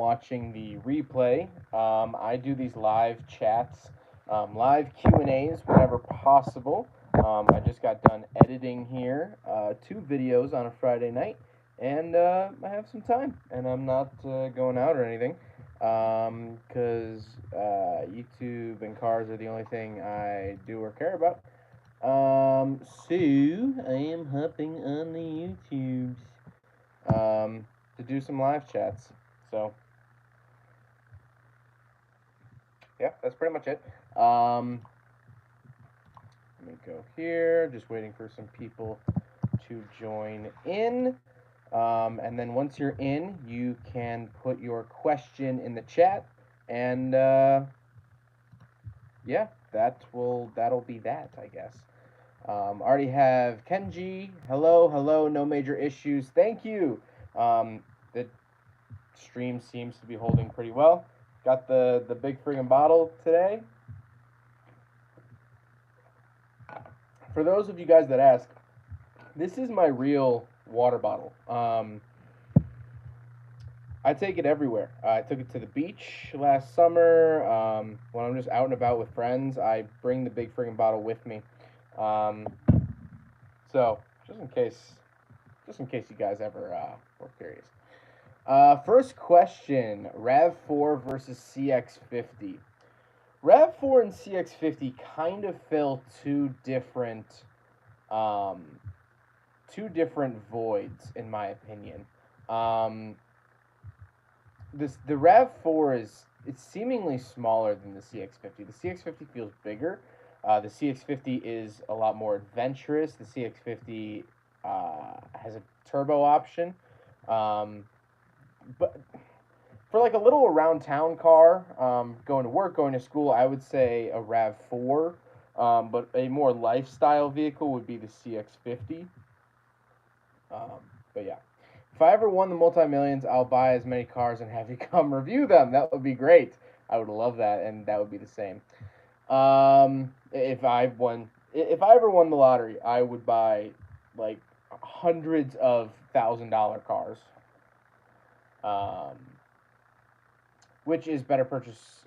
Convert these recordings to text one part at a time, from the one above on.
watching the replay, I do these live chats, live Q&As whenever possible. I just got done editing here, 2 videos on a Friday night, and I have some time, and I'm not going out or anything, because YouTube and cars are the only thing I do or care about. So I am hopping on the YouTubes to do some live chats. So yeah, that's pretty much it. Let me go here. Just waiting for some people to join in. And then once you're in, you can put your question in the chat, and yeah, that'll be that, I guess. Already have Kenji. Hello, no major issues. Thank you. The stream seems to be holding pretty well. Got the big friggin' bottle today. For those of you guys that ask, this is my real water bottle. I take it everywhere. I took it to the beach last summer. When I'm just out and about with friends, I bring the big friggin' bottle with me. So just in case you guys ever were curious. First question: RAV4 versus CX50. RAV4 and CX50 kind of fill two different voids, in my opinion. The RAV4 it's seemingly smaller than the CX50. The CX50 feels bigger. The CX50 is a lot more adventurous. The CX50 has a turbo option. But for like a little around town car, going to work, going to school, I would say a RAV4. But a more lifestyle vehicle would be the CX50. But yeah. If I ever won the multi-millions, I'll buy as many cars and have you come review them. That would be great. I would love that, and that would be the same. If I ever won the lottery, I would buy like hundreds of $1,000 cars. Which is better purchase?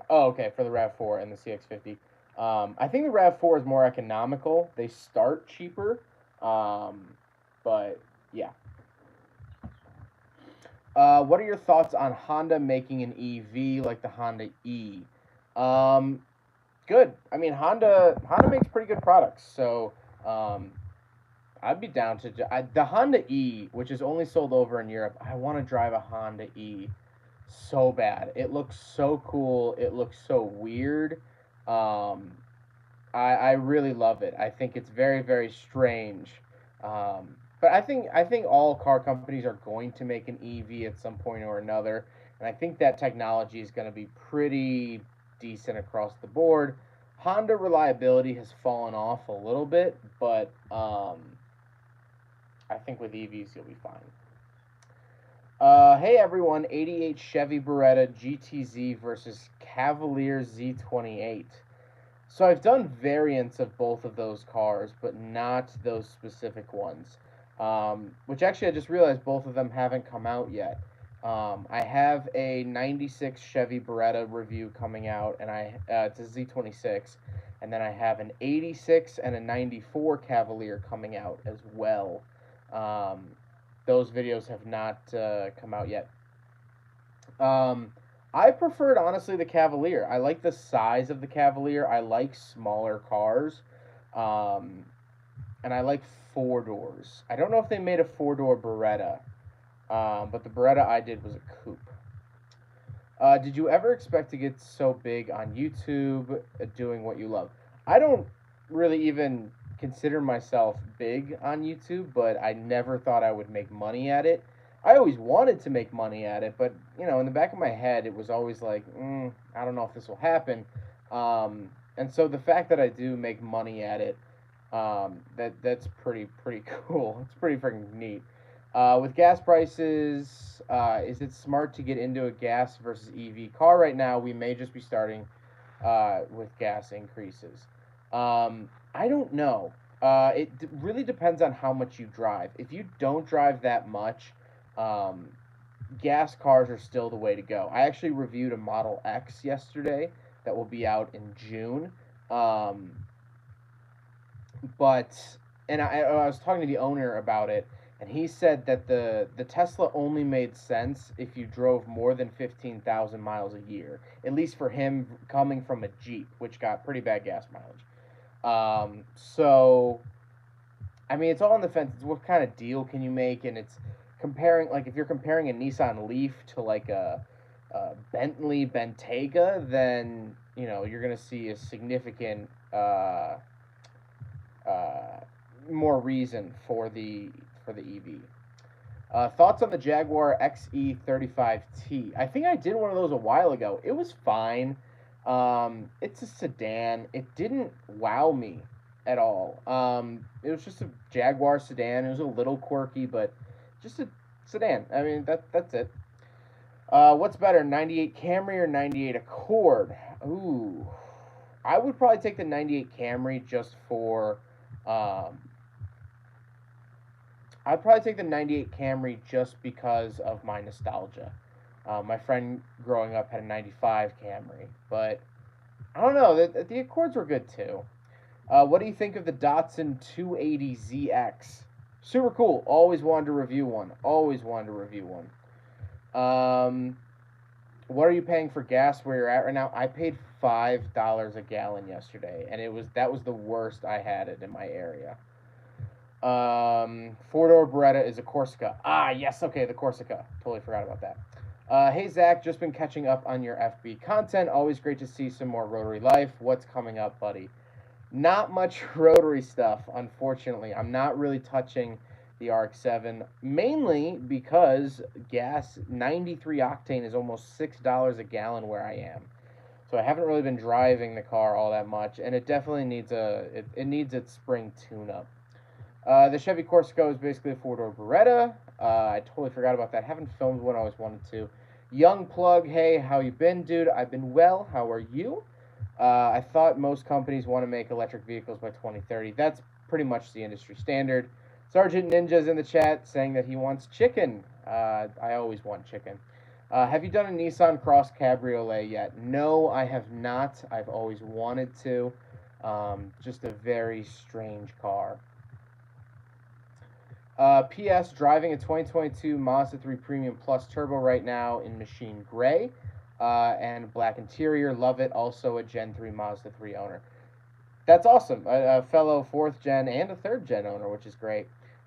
Oh, okay, for the RAV4 and the CX50. I think the RAV4 is more economical. They start cheaper, but yeah. What are your thoughts on Honda making an EV like the Honda E? Good. I mean, Honda makes pretty good products, so I'd be down to the Honda E, which is only sold over in Europe. I want to drive a Honda E so bad. It looks so cool. It looks so weird. I really love it. I think it's very, very strange. But I think all car companies are going to make an EV at some point or another, and I think that technology is going to be pretty decent across the board. Honda reliability has fallen off a little bit, but I think with EVs you'll be fine. Hey everyone, 88 Chevy Beretta GTZ versus Cavalier Z28. So I've done variants of both of those cars, but not those specific ones. Which actually I just realized both of them haven't come out yet. I have a 96 Chevy Beretta review coming out, and it's a Z26, and then I have an 86 and a 94 Cavalier coming out as well. Those videos have not come out yet. I preferred, honestly, the Cavalier. I like the size of the Cavalier. I like smaller cars. And I like 4 doors. I don't know if they made a 4-door Beretta. But the Beretta I did was a coupe. Did you ever expect to get so big on YouTube doing what you love? I don't really even consider myself big on YouTube, but I never thought I would make money at it. I always wanted to make money at it, but in the back of my head, it was always like, I don't know if this will happen. And so the fact that I do make money at it, that's pretty cool. It's pretty freaking neat. With gas prices, is it smart to get into a gas versus EV car right now? We may just be starting with gas increases. I don't know. It really depends on how much you drive. If you don't drive that much, gas cars are still the way to go. I actually reviewed a Model X yesterday that will be out in June. Um, but and I was talking to the owner about it, and he said that the Tesla only made sense if you drove more than 15,000 miles a year, at least for him coming from a Jeep, which got pretty bad gas mileage. So I mean, it's all on the fence. It's what kind of deal can you make, and it's comparing, like, if you're comparing a Nissan Leaf to like a Bentley Bentayga, then you're gonna see a significant uh, more reason for the EV. Thoughts on the Jaguar XE35T? I think I did one of those a while ago. It was fine. It's a sedan. It didn't wow me at all. It was just a Jaguar sedan. It was a little quirky, but just a sedan. I mean, that's it. What's better, 98 Camry or 98 Accord? Ooh, I would probably take the 98 Camry just for. Um, I'd probably take the 98 Camry just because of my nostalgia. My friend growing up had a 95 Camry, but I don't know. The Accords were good too. What do you think of the Datsun 280ZX? Super cool. Always wanted to review one. Always wanted to review one. What are you paying for gas where you're at right now? I paid $5 a gallon yesterday, and that was the worst I had it in my area. Four-door Beretta is a Corsica. Ah, yes, okay, the Corsica. Totally forgot about that. Hey, Zach, just been catching up on your FB content. Always great to see some more rotary life. What's coming up, buddy? Not much rotary stuff, unfortunately. I'm not really touching the RX-7, mainly because gas 93 octane is almost $6 a gallon where I am. So I haven't really been driving the car all that much, and it definitely needs it needs its spring tune-up. The Chevy Corsica is basically a four-door Beretta. I totally forgot about that. Haven't filmed one I always wanted to. Young Plug, hey, how you been, dude? I've been well. How are you? I thought most companies want to make electric vehicles by 2030. That's pretty much the industry standard. Sergeant Ninja's in the chat saying that he wants chicken. I always want chicken. Have you done a Nissan Cross Cabriolet yet? No, I have not. I've always wanted to. Just a very strange car. P.S. Driving a 2022 Mazda 3 Premium Plus Turbo right now in machine gray and black interior. Love it. Also a Gen 3 Mazda 3 owner. That's awesome. A fellow 4th gen and a 3rd gen owner, which is great.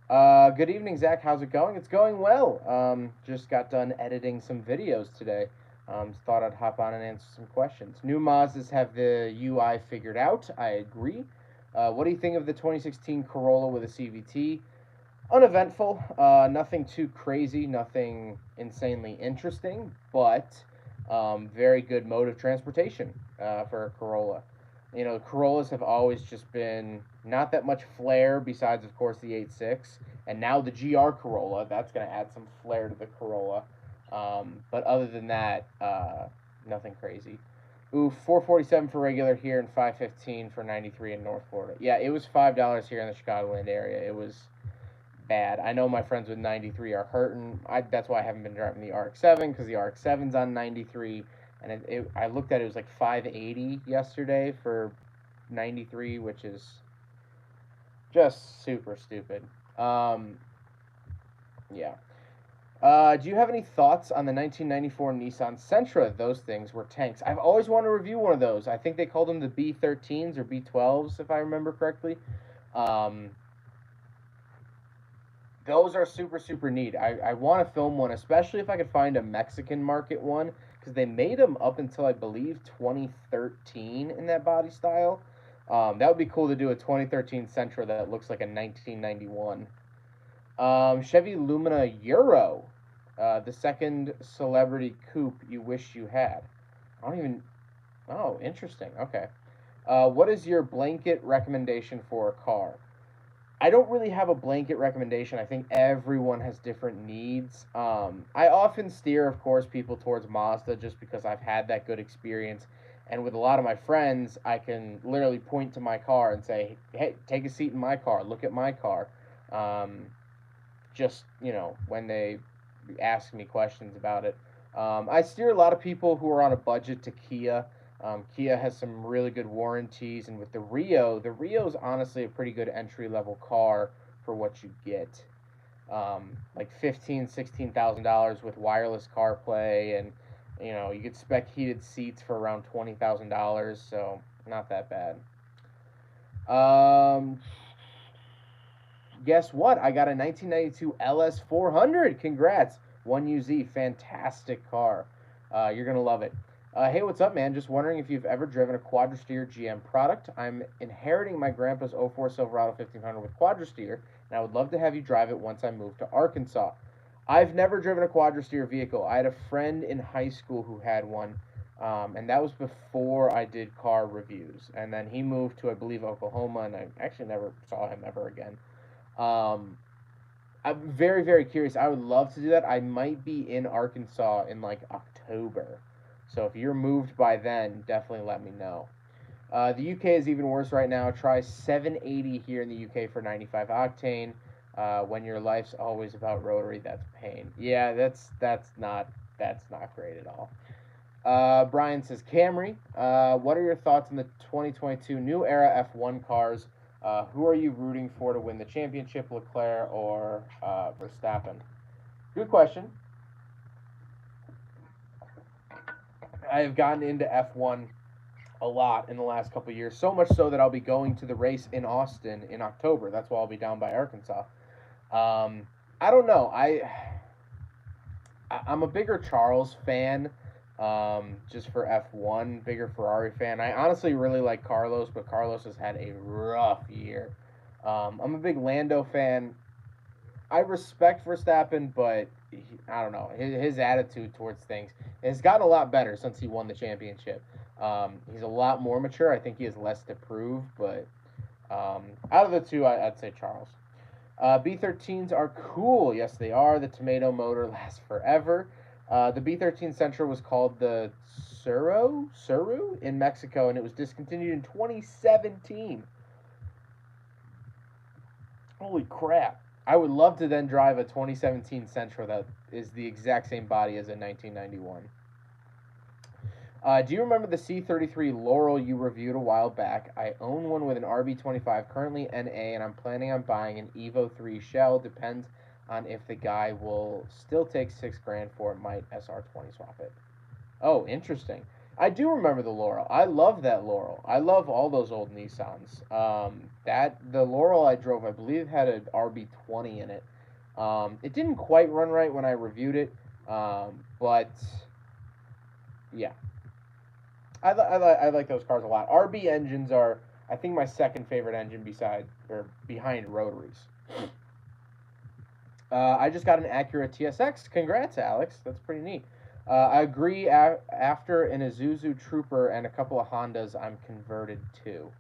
Good evening, Zach. How's it going? It's going well. Just got done editing some videos today. Thought I'd hop on and answer some questions. New Mazdas have the UI figured out. I agree. What do you think of the 2016 Corolla with a CVT? Uneventful, nothing too crazy, nothing insanely interesting, but very good mode of transportation for a Corolla. Corollas have always just been not that much flair, besides, of course, the 8.6, and now the GR Corolla. That's going to add some flair to the Corolla. But other than that, nothing crazy. Ooh, $447 for regular here and $515 for 93 in North Florida. Yeah, it was $5 here in the Chicagoland area. It was bad. I know my friends with 93 are hurting. That's why I haven't been driving the RX-7, because the RX-7's on 93, and I looked at it, it was like 580 yesterday for 93, which is just super stupid. Yeah. Do you have any thoughts on the 1994 Nissan Sentra? Those things were tanks. I've always wanted to review one of those. I think they called them the B13s or B12s, if I remember correctly. Those are super, super neat. I want to film one, especially if I could find a Mexican market one, because they made them up until, I believe, 2013 in that body style. That would be cool to do a 2013 Sentra that looks like a 1991. Chevy Lumina Euro, the second celebrity coupe you wish you had. I don't even... Oh, interesting. Okay. What is your blanket recommendation for a car? I don't really have a blanket recommendation. I think everyone has different needs. I often steer, of course, people towards Mazda just because I've had that good experience. And with a lot of my friends, I can literally point to my car and say, hey, take a seat in my car. Look at my car. Just, when they asking me questions about it. I steer a lot of people who are on a budget to Kia. Kia has some really good warranties, and with the Rio is honestly a pretty good entry level car for what you get. Like 15, $16,000 with wireless CarPlay, and you could spec heated seats for around $20,000, so not that bad. Um, Guess what? I got a 1992 LS 400. Congrats. 1UZ. Fantastic car. You're going to love it. Hey, what's up, man? Just wondering if you've ever driven a Quadra-steer GM product. I'm inheriting my grandpa's '04 Silverado 1500 with Quadra-steer, and I would love to have you drive it once I move to Arkansas. I've never driven a Quadra-steer vehicle. I had a friend in high school who had one, and that was before I did car reviews. And then he moved to, I believe, Oklahoma, and I actually never saw him ever again. Um, I'm very, very curious. I would love to do that. I might be in Arkansas in like October. So if you're moved by then, definitely let me know. The UK is even worse right now. Try 780 here in the UK for 95 octane. When your life's always about rotary, that's pain. Yeah, that's not great at all. Brian says Camry. What are your thoughts on the 2022 new era F1 cars? Who are you rooting for to win the championship, Leclerc or Verstappen? Good question. I have gotten into F1 a lot in the last couple of years, so much so that I'll be going to the race in Austin in October. That's why I'll be down by Arkansas. I don't know. I'm a bigger Charles fan, just for F1, bigger Ferrari fan. I honestly really like Carlos, but Carlos has had a rough year. I'm a big Lando fan. I respect Verstappen, but I don't know. His attitude towards things has gotten a lot better since he won the championship. He's a lot more mature. I think he has less to prove, but out of the two, I'd say Charles. B13s are cool. Yes, they are. The tomato motor lasts forever. The B13 Sentra was called the Suru in Mexico, and it was discontinued in 2017. Holy crap. I would love to then drive a 2017 Sentra that is the exact same body as a 1991. Do you remember the C33 Laurel you reviewed a while back? I own one with an RB25, currently NA, and I'm planning on buying an Evo 3 shell. Depends on if the guy will still take $6,000 for it. Might SR20 swap it. Oh, interesting. I do remember the Laurel. I love that Laurel. I love all those old Nissans. The Laurel I drove, I believe, had an RB20 in it. It didn't quite run right when I reviewed it, but yeah, I like those cars a lot. RB engines are, I think, my second favorite engine behind rotaries. I just got an Acura TSX. Congrats, Alex. That's pretty neat. I agree. After an Isuzu Trooper and a couple of Hondas, I'm converted to.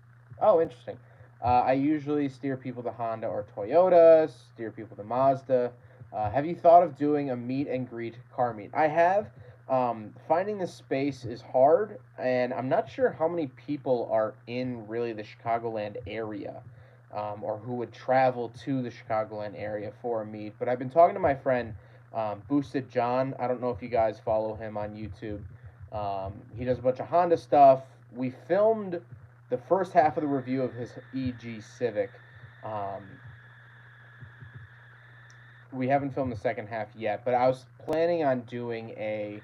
Oh, interesting. I usually steer people to Honda or Toyota, steer people to Mazda. Have you thought of doing a meet and greet car meet? I have. Finding the space is hard, and I'm not sure how many people are in really the Chicagoland area, or who would travel to the Chicagoland area for a meet. But I've been talking to my friend, Boosted John. I don't know if you guys follow him on YouTube. He does a bunch of Honda stuff. We filmed the first half of the review of his EG Civic. We haven't filmed the second half yet, but I was planning on doing a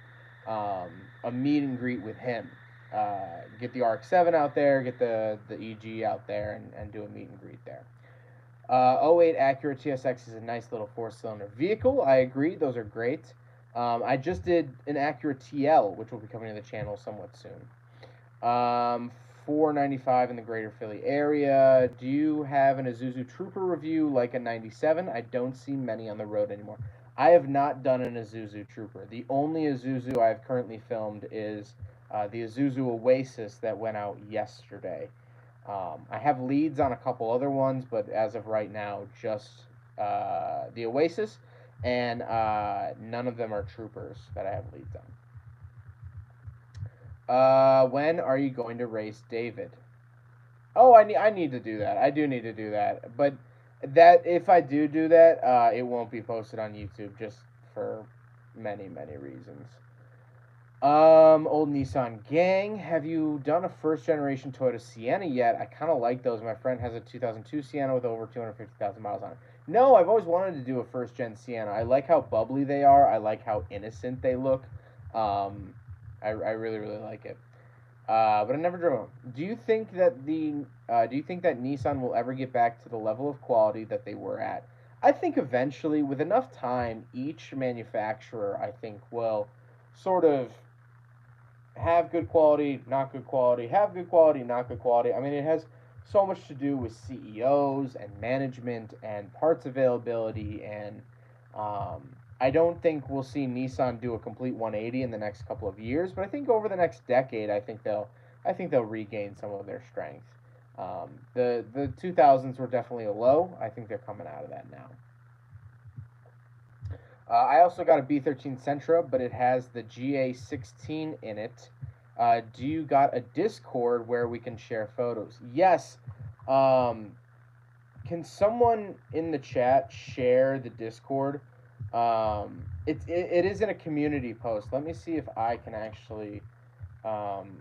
meet and greet with him. Get the RX-7 out there, get the EG out there, and do a meet and greet there. '08 Acura TSX is a nice little four-cylinder vehicle. I agree, those are great. I just did an Acura TL, which will be coming to the channel somewhat soon. 495 in the greater Philly area. Do you have an Isuzu Trooper review like a 97? I don't see many on the road anymore. I have not done an Isuzu Trooper. The only Isuzu I've currently filmed is the Isuzu Oasis that went out yesterday. I have leads on a couple other ones, but as of right now, just the Oasis, and none of them are Troopers that I have leads on. When are you going to race David? Oh, I need to do that. I do need to do that. But that if I do that, it won't be posted on YouTube just for many, many reasons. Old Nissan gang, have you done a first generation Toyota Sienna yet? I kind of like those. My friend has a 2002 Sienna with over 250,000 miles on it. No, I've always wanted to do a first gen Sienna. I like how bubbly they are. I like how innocent they look. I really, really like it. But I never drove them. Do you think that Nissan will ever get back to the level of quality that they were at? I think eventually, with enough time, each manufacturer I think will sort of have good quality, not good quality, have good quality, not good quality. I mean, it has so much to do with CEOs and management and parts availability, and I don't think we'll see Nissan do a complete 180 in the next couple of years, but I think over the next decade, I think they'll regain some of their strength. The 2000s were definitely a low. I think they're coming out of that now. I also got a B13 Sentra, but it has the GA16 in it. Do you got a Discord where we can share photos? Yes. Um, can someone in the chat share the Discord? It is in a community post. Let me see if I can actually um,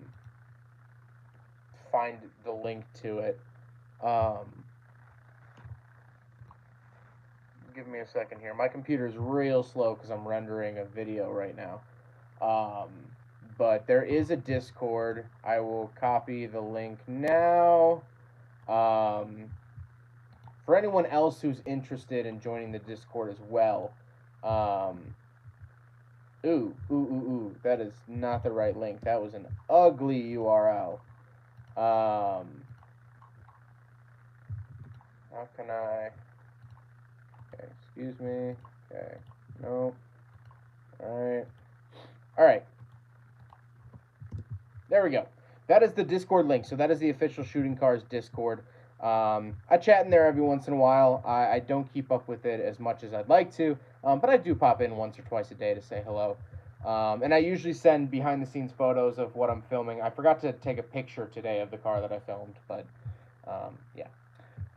find the link to it. Give me a second here. My computer is real slow because I'm rendering a video right now. Um, but there is a Discord. I will copy the link now. Um, for anyone else who's interested in joining the Discord as well. That is not the right link. That was an ugly URL. How can I? Okay, excuse me. Okay, no. All right. There we go. That is the Discord link. So that is the official Shooting Cars Discord. I chat in there every once in a while. I don't keep up with it as much as I'd like to, but I do pop in once or twice a day to say hello. And I usually send behind the scenes photos of what I'm filming. I forgot to take a picture today of the car that I filmed, but yeah.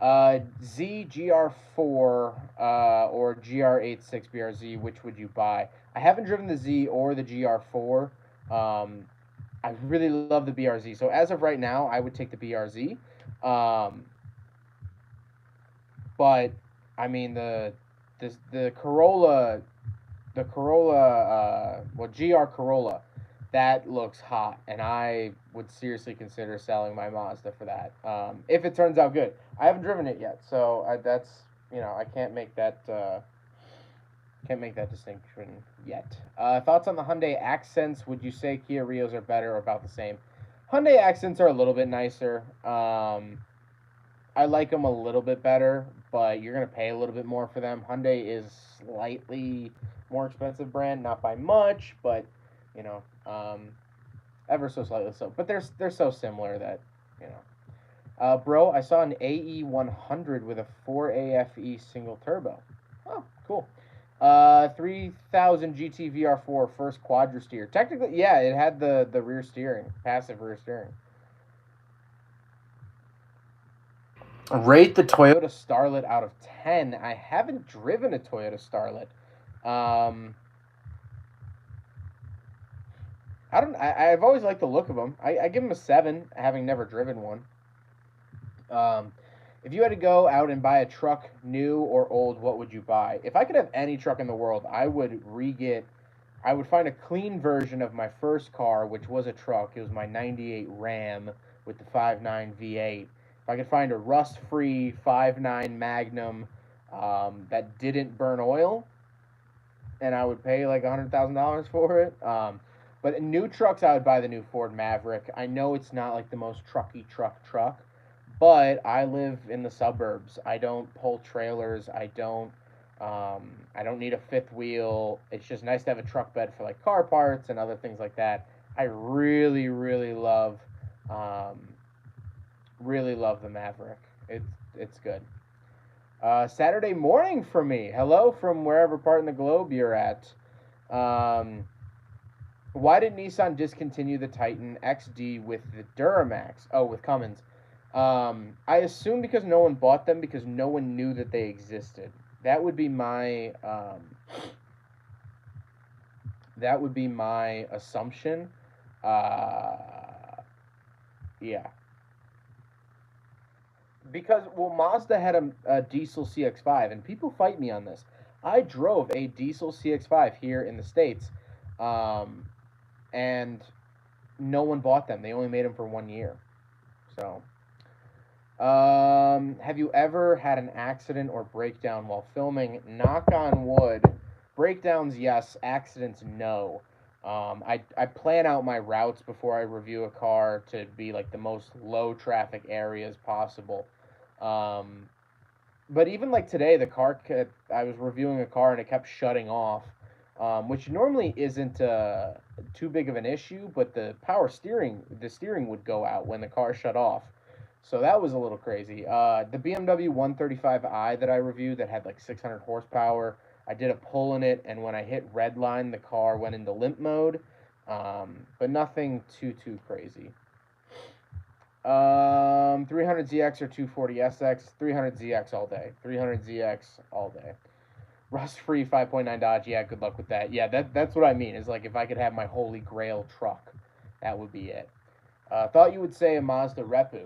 ZGR4 or GR86 BRZ, which would you buy? I haven't driven the Z or the GR4. I really love the BRZ. So as of right now, I would take the BRZ. But I mean the Corolla, GR Corolla, that looks hot, and I would seriously consider selling my Mazda for that if it turns out good. I haven't driven it yet, so that's I can't make that distinction yet. Thoughts on the Hyundai Accents? Would you say Kia Rios are better or about the same? Hyundai Accents are a little bit nicer. I like them a little bit better, but you're gonna pay a little bit more for them. Hyundai is slightly more expensive brand, not by much, but you know, ever so slightly so. But they're so similar that you know. Bro, I saw an AE 100 with a 4AFE single turbo. Oh, cool. 3000 GT VR4 first quadra steer. Technically, yeah, it had the rear steering, passive rear steering. Rate the Toyota Starlet out of 10. I haven't driven a Toyota Starlet. I've always liked the look of them. I give them a 7, having never driven one. If you had to go out and buy a truck, new or old, what would you buy? If I could have any truck in the world, I would find a clean version of my first car, which was a truck. It was my 98 Ram with the 5.9 V8. If I could find a rust-free 5.9 Magnum that didn't burn oil, and I would pay like $100,000 for it. But in new trucks, I would buy the new Ford Maverick. I know it's not like the most trucky truck, but I live in the suburbs. I don't pull trailers. I don't need a fifth wheel. It's just nice to have a truck bed for like car parts and other things like that. I really, really love the Maverick. It's good. Saturday morning for me. Hello from wherever part in the globe you're at. Why did Nissan discontinue the Titan XD with the Duramax? Oh, with Cummins. I assume because no one bought them because no one knew that they existed. That would be my That would be my assumption. Uh, yeah, because well, Mazda had a diesel CX-5, and people fight me on this. I drove a diesel CX-5 here in the states, um, and no one bought them. They only made them for 1 year. So, have you ever had an accident or breakdown while filming? Knock on wood. Breakdowns, yes. Accidents, no. I plan out my routes before I review a car to be like the most low traffic areas possible. Um, but even like today, I was reviewing a car and it kept shutting off, which normally isn't too big of an issue. But the steering would go out when the car shut off, so that was a little crazy. The BMW 135i that I reviewed that had like 600 horsepower, I did a pull in it, and when I hit red line, the car went into limp mode, but nothing too crazy. 300ZX or 240SX, 300ZX all day. 300ZX all day. Rust free 5.9 Dodge. Yeah, good luck with that. Yeah, that's what I mean. Is like if I could have my holy grail truck, that would be it. Thought you would say a Mazda Repu.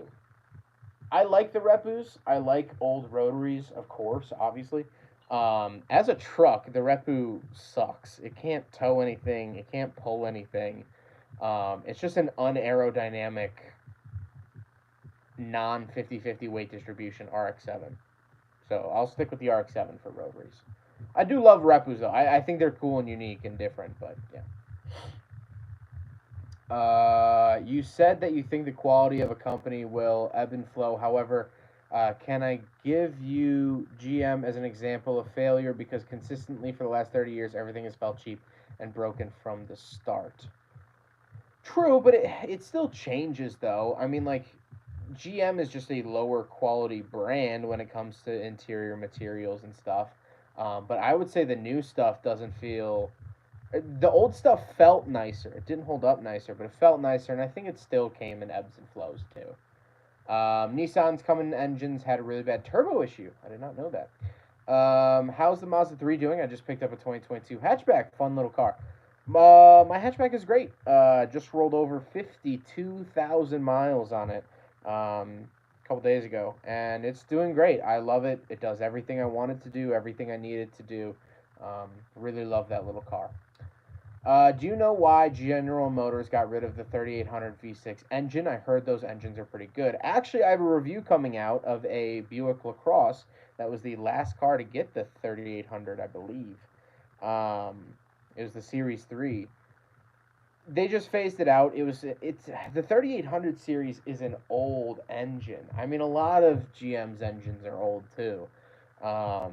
I like the Repus. I like old rotaries, of course, obviously. As a truck, the Repu sucks. It can't tow anything. It can't pull anything. It's just an unaerodynamic non 50/50 weight distribution RX-7. So I'll stick with the RX-7 for rotaries. I do love Repus though. I think they're cool and unique and different, but yeah. You said that you think the quality of a company will ebb and flow. However, can I give you GM as an example of failure because consistently for the last 30 years everything has felt cheap and broken from the start? True, but it still changes though. I mean, like GM is just a lower quality brand when it comes to interior materials and stuff. But I would say the new stuff doesn't feel. The old stuff felt nicer. It didn't hold up nicer, but it felt nicer, and I think it still came in ebbs and flows too. Nissan's coming engines had a really bad turbo issue. I did not know that. How's the Mazda 3 doing? I just picked up a 2022 hatchback. Fun little car. My hatchback is great. Just rolled over 52,000 miles on it a couple days ago, and it's doing great. I love it. It does everything I wanted to do, everything I needed to do. Really love that little car. Do you know why General Motors got rid of the 3800 V6 engine? I heard those engines are pretty good. Actually, I have a review coming out of a Buick LaCrosse that was the last car to get the 3800, I believe. It was the Series 3. They just phased it out. It's the 3800 series is an old engine. I mean, a lot of GM's engines are old too. Um,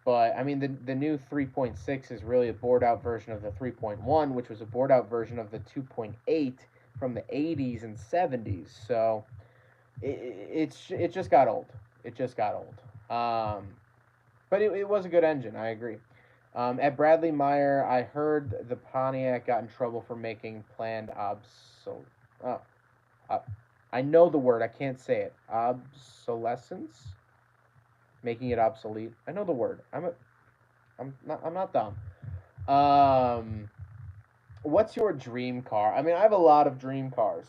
but I mean, the new 3.6 is really a bored out version of the 3.1, which was a bored out version of the 2.8 from the 80s and 70s. So it just got old. It just got old. But it was a good engine. I agree. At Bradley Meyer, I heard the Pontiac got in trouble for making planned obsolete. Uh, I know the word. I can't say it. Obsolescence, making it obsolete. I know the word. I'm not dumb. Um, what's your dream car? I mean, I have a lot of dream cars.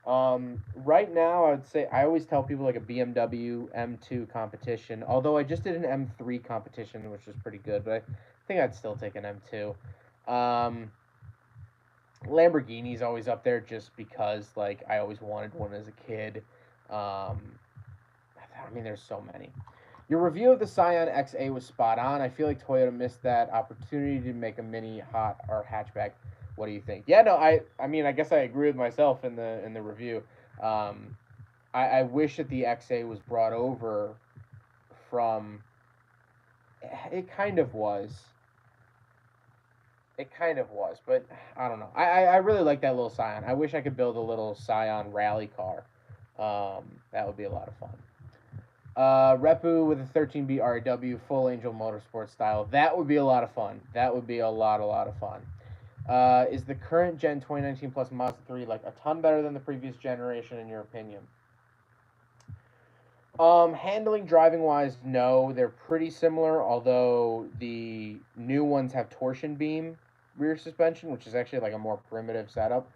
Right now, I would say I always tell people like a BMW M2 competition. Although I just did an M3 competition, which was pretty good, but I think I'd still take an M2. Um, Lamborghini's always up there just because like I always wanted one as a kid. Um, I mean, there's so many. Your review of the Scion XA was spot on. I feel like Toyota missed that opportunity to make a mini hot or hatchback. What do you think? Yeah, no, I mean, I guess I agree with myself in the review. Um, I wish that the XA was brought over from. It kind of was. It kind of was, but I don't know. I really like that little Scion. I wish I could build a little Scion rally car. That would be a lot of fun. Repu with a 13B RAW, full Angel Motorsport style. That would be a lot of fun. That would be a lot of fun. Is the current Gen 2019 Plus Mazda 3 like a ton better than the previous generation in your opinion? Handling driving wise, no, they're pretty similar. Although the new ones have torsion beam rear suspension, which is actually like a more primitive setup.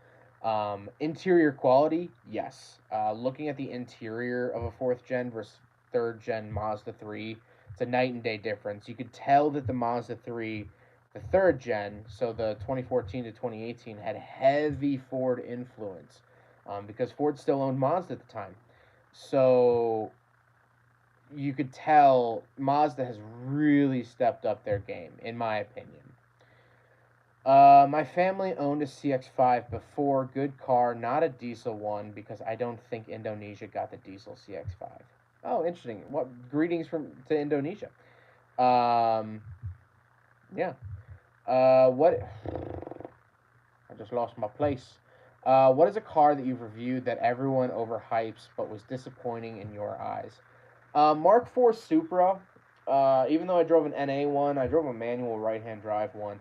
Interior quality, yes. Looking at the interior of a fourth gen versus third gen Mazda 3, it's a night and day difference. You could tell that the Mazda 3, the third gen, so the 2014 to 2018, had heavy Ford influence because Ford still owned Mazda at the time. So you could tell Mazda has really stepped up their game, in my opinion. My family owned a CX-5 before. Good car, not a diesel one because I don't think Indonesia got the diesel CX-5. Oh, interesting. What greetings from to Indonesia? Um, yeah. What? I just lost my place. What is a car that you've reviewed that everyone overhypes but was disappointing in your eyes? Mark IV Supra. Even though I drove an NA one, I drove a manual right-hand drive one.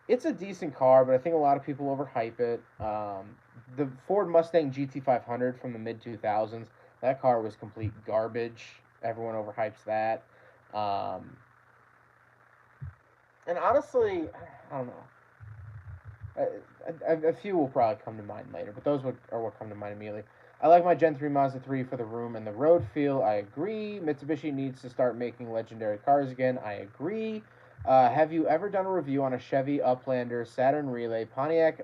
It's a decent car, but I think a lot of people overhype it. The Ford Mustang GT500 from the mid 2000s, that car was complete garbage. Everyone overhypes that. Um, and honestly, I don't know. A few will probably come to mind later, but those are what come to mind immediately. I like my Gen 3 Mazda 3 for the room and the road feel. I agree. Mitsubishi needs to start making legendary cars again. I agree. Have you ever done a review on a Chevy Uplander, Saturn Relay, Pontiac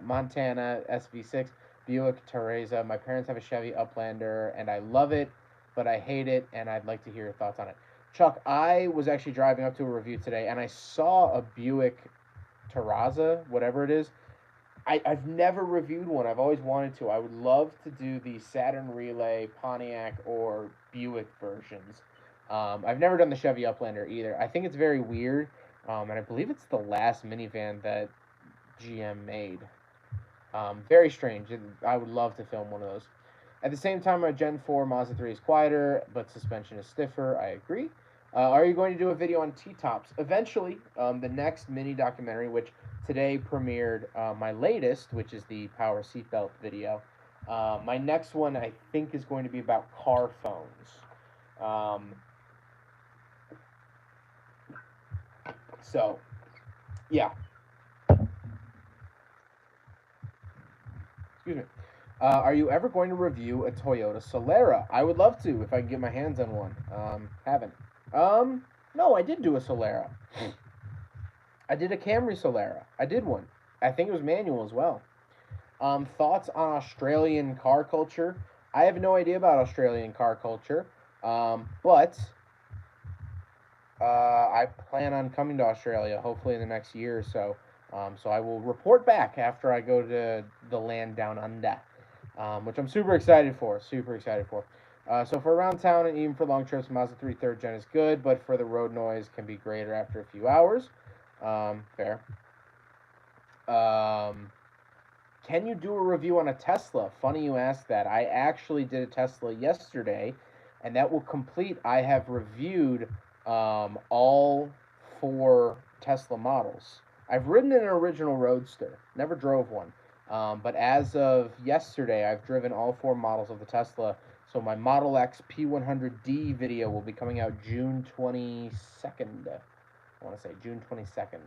Montana SV6, Buick Teresa? My parents have a Chevy Uplander, and I love it, but I hate it, and I'd like to hear your thoughts on it. Chuck, I was actually driving up to a review today, and I saw a Buick Terraza, whatever it is. I've never reviewed one. I've always wanted to. I would love to do the Saturn Relay, Pontiac, or Buick versions. I've never done the Chevy Uplander either. I think it's very weird, and I believe it's the last minivan that GM made. Very strange. I would love to film one of those. At the same time, my Gen 4 Mazda 3 is quieter, but suspension is stiffer. I agree. Are you going to do a video on T-tops? Eventually, the next mini documentary, which today premiered my latest, which is the power seatbelt video. My next one, I think, is going to be about car phones. So, yeah. Excuse me. Are you ever going to review a Toyota Solera? I would love to if I can get my hands on one. Haven't. No, I did do a Solera. I did a Camry Solera. I did one. I think it was manual as well. Thoughts on Australian car culture? I have no idea about Australian car culture, but I plan on coming to Australia hopefully in the next year or so. So I will report back after I go to the land down under, which I'm super excited for. Super excited for. So for around town and even for long trips, Mazda 3 third gen is good, but for the road noise can be greater after a few hours. Fair. Can you do a review on a Tesla? Funny you asked that. I actually did a Tesla yesterday, and that will complete. I have reviewed all 4 Tesla models. I've ridden an original Roadster, never drove one. But as of yesterday, I've driven all 4 models of the Tesla. So my Model X P100D video will be coming out June 22nd. I want to say June 22nd.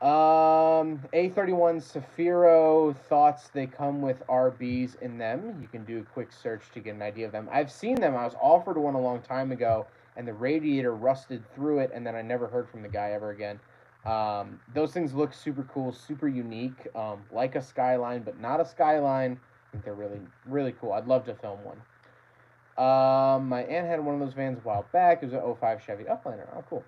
A31 Safiro, thoughts. They come with RBs in them. You can do a quick search to get an idea of them. I've seen them. I was offered one a long time ago, and the radiator rusted through it, and then I never heard from the guy ever again. Those things look super cool, super unique, like a Skyline, but not a Skyline. I think they're really, really cool. I'd love to film one. My aunt had one of those vans a while back. It was an 05 Chevy Uplander. Oh, cool.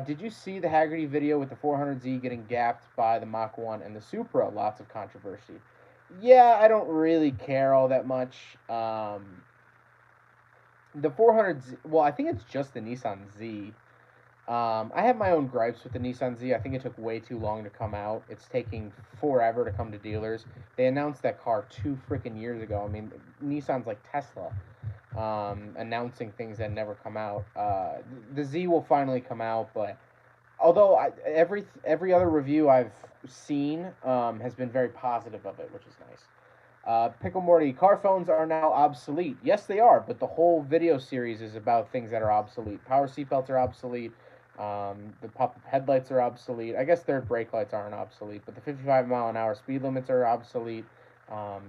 Did you see the Haggerty video with the 400Z getting gapped by the Mach 1 and the Supra? Lots of controversy. Yeah, I don't really care all that much. The 400Z, well, I think it's just the Nissan Z. I have my own gripes with the Nissan Z. I think it took way too long to come out. It's taking forever to come to dealers. They announced that car 2 freaking years ago. I mean, Nissan's like Tesla. Announcing things that never come out. The Z will finally come out, but although every other review I've seen has been very positive of it, which is nice. Pickle Morty, car phones are now obsolete. Yes, they are, but the whole video series is about things that are obsolete. Power seatbelts are obsolete. The pop-up headlights are obsolete. I guess third brake lights aren't obsolete, but the 55-mile-an-hour speed limits are obsolete,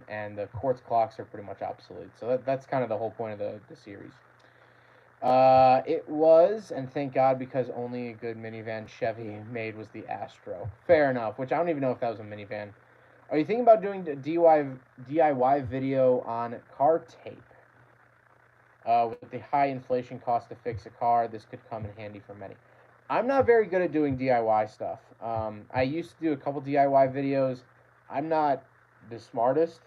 and the quartz clocks are pretty much obsolete. So that's kind of the whole point of the series. It was, and thank God, because only a good minivan Chevy made was the Astro. Fair enough, which I don't even know if that was a minivan. Are you thinking about doing a DIY video on car tape? With the high inflation cost to fix a car, this could come in handy for many. I'm not very good at doing DIY stuff. I used to do a couple DIY videos. I'm not the smartest,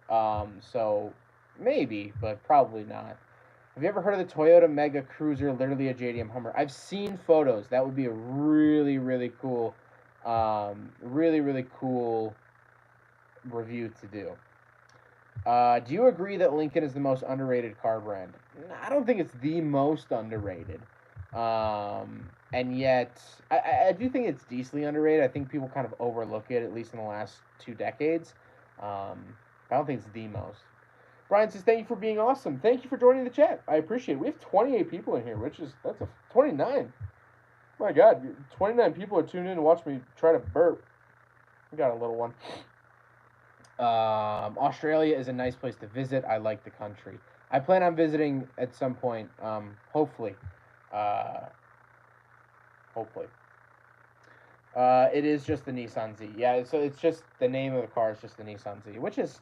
so maybe, but probably not. Have you ever heard of the Toyota Mega Cruiser, literally a JDM Hummer? I've seen photos. That would be a really, really cool, really cool review to do. Do you agree that Lincoln is the most underrated car brand? I don't think it's the most underrated. And yet, I do think it's decently underrated. I think people kind of overlook it, at least in the last 2 decades. I don't think it's the most. Brian says, thank you for being awesome. Thank you for joining the chat. I appreciate it. We have 28 people in here, that's a 29. My God, 29 people are tuned in to watch me try to burp. We got a little one. Australia is a nice place to visit. I like the country. I plan on visiting at some point. Hopefully. Hopefully. It is just the Nissan Z. Yeah, so it's just the name of the car is just the Nissan Z, which is,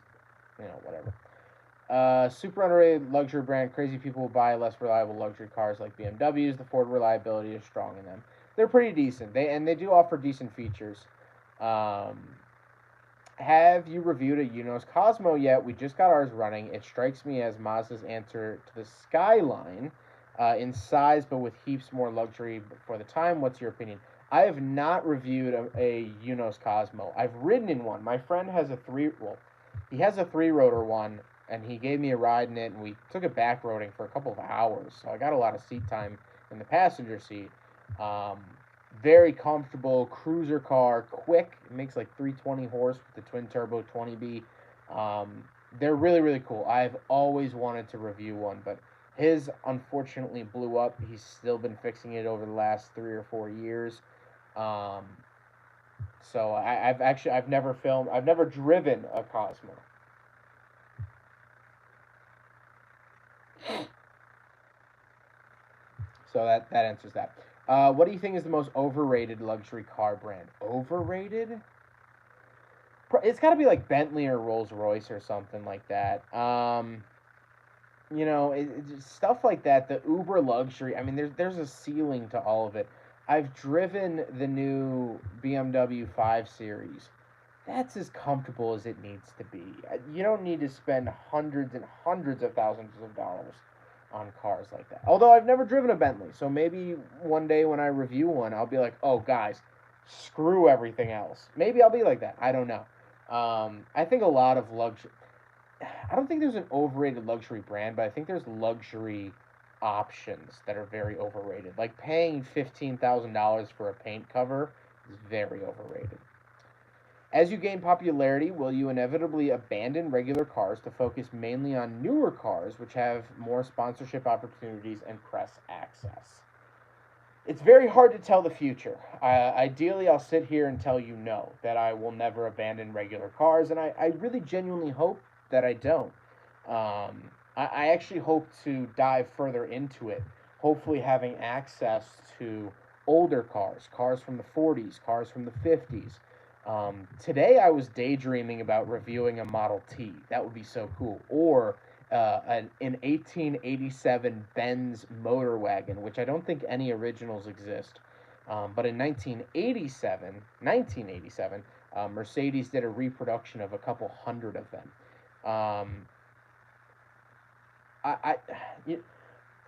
whatever. Super underrated luxury brand. Crazy people will buy less reliable luxury cars like BMWs. The Ford reliability is strong in them. They're pretty decent. They do offer decent features. Have you reviewed a Unos Cosmo yet? We just got ours running. It strikes me as Mazda's answer to the Skyline in size, but with heaps more luxury for the time. What's your opinion? I have not reviewed a Unos Cosmo. I've ridden in one. My friend has he has a 3-rotor one, and he gave me a ride in it, and we took it back roading for a couple of hours. So I got a lot of seat time in the passenger seat. Very comfortable cruiser car, quick. It makes like 320 horse with the twin turbo 20B. They're really cool. I've always wanted to review one, but his unfortunately blew up. He's still been fixing it over the last 3 or 4 years. So I've never driven a Cosmo. So that answers that. What do you think is the most overrated luxury car brand? Overrated? It's got to be like Bentley or Rolls Royce or something like that. Stuff like that. The uber luxury. I mean, there's a ceiling to all of it. I've driven the new BMW 5 Series. That's as comfortable as it needs to be. You don't need to spend hundreds and hundreds of thousands of dollars on cars like that. Although I've never driven a Bentley, so maybe one day when I review one, I'll be like, oh, guys, screw everything else. Maybe I'll be like that. I don't know. I think a lot of luxury... I don't think there's an overrated luxury brand, but I think there's luxury options that are very overrated. Like paying $15,000 for a paint cover is very overrated. As you gain popularity, will you inevitably abandon regular cars to focus mainly on newer cars, which have more sponsorship opportunities and press access? It's very hard to tell the future. Ideally, I'll sit here and tell you no, that I will never abandon regular cars, and I really genuinely hope that I don't. I actually hope to dive further into it, hopefully having access to older cars from the 40s, cars from the 50s. Today I was daydreaming about reviewing a Model T. That would be so cool. Or an 1887 Benz motor wagon, which I don't think any originals exist. But in 1987, Mercedes did a reproduction of a couple hundred of them.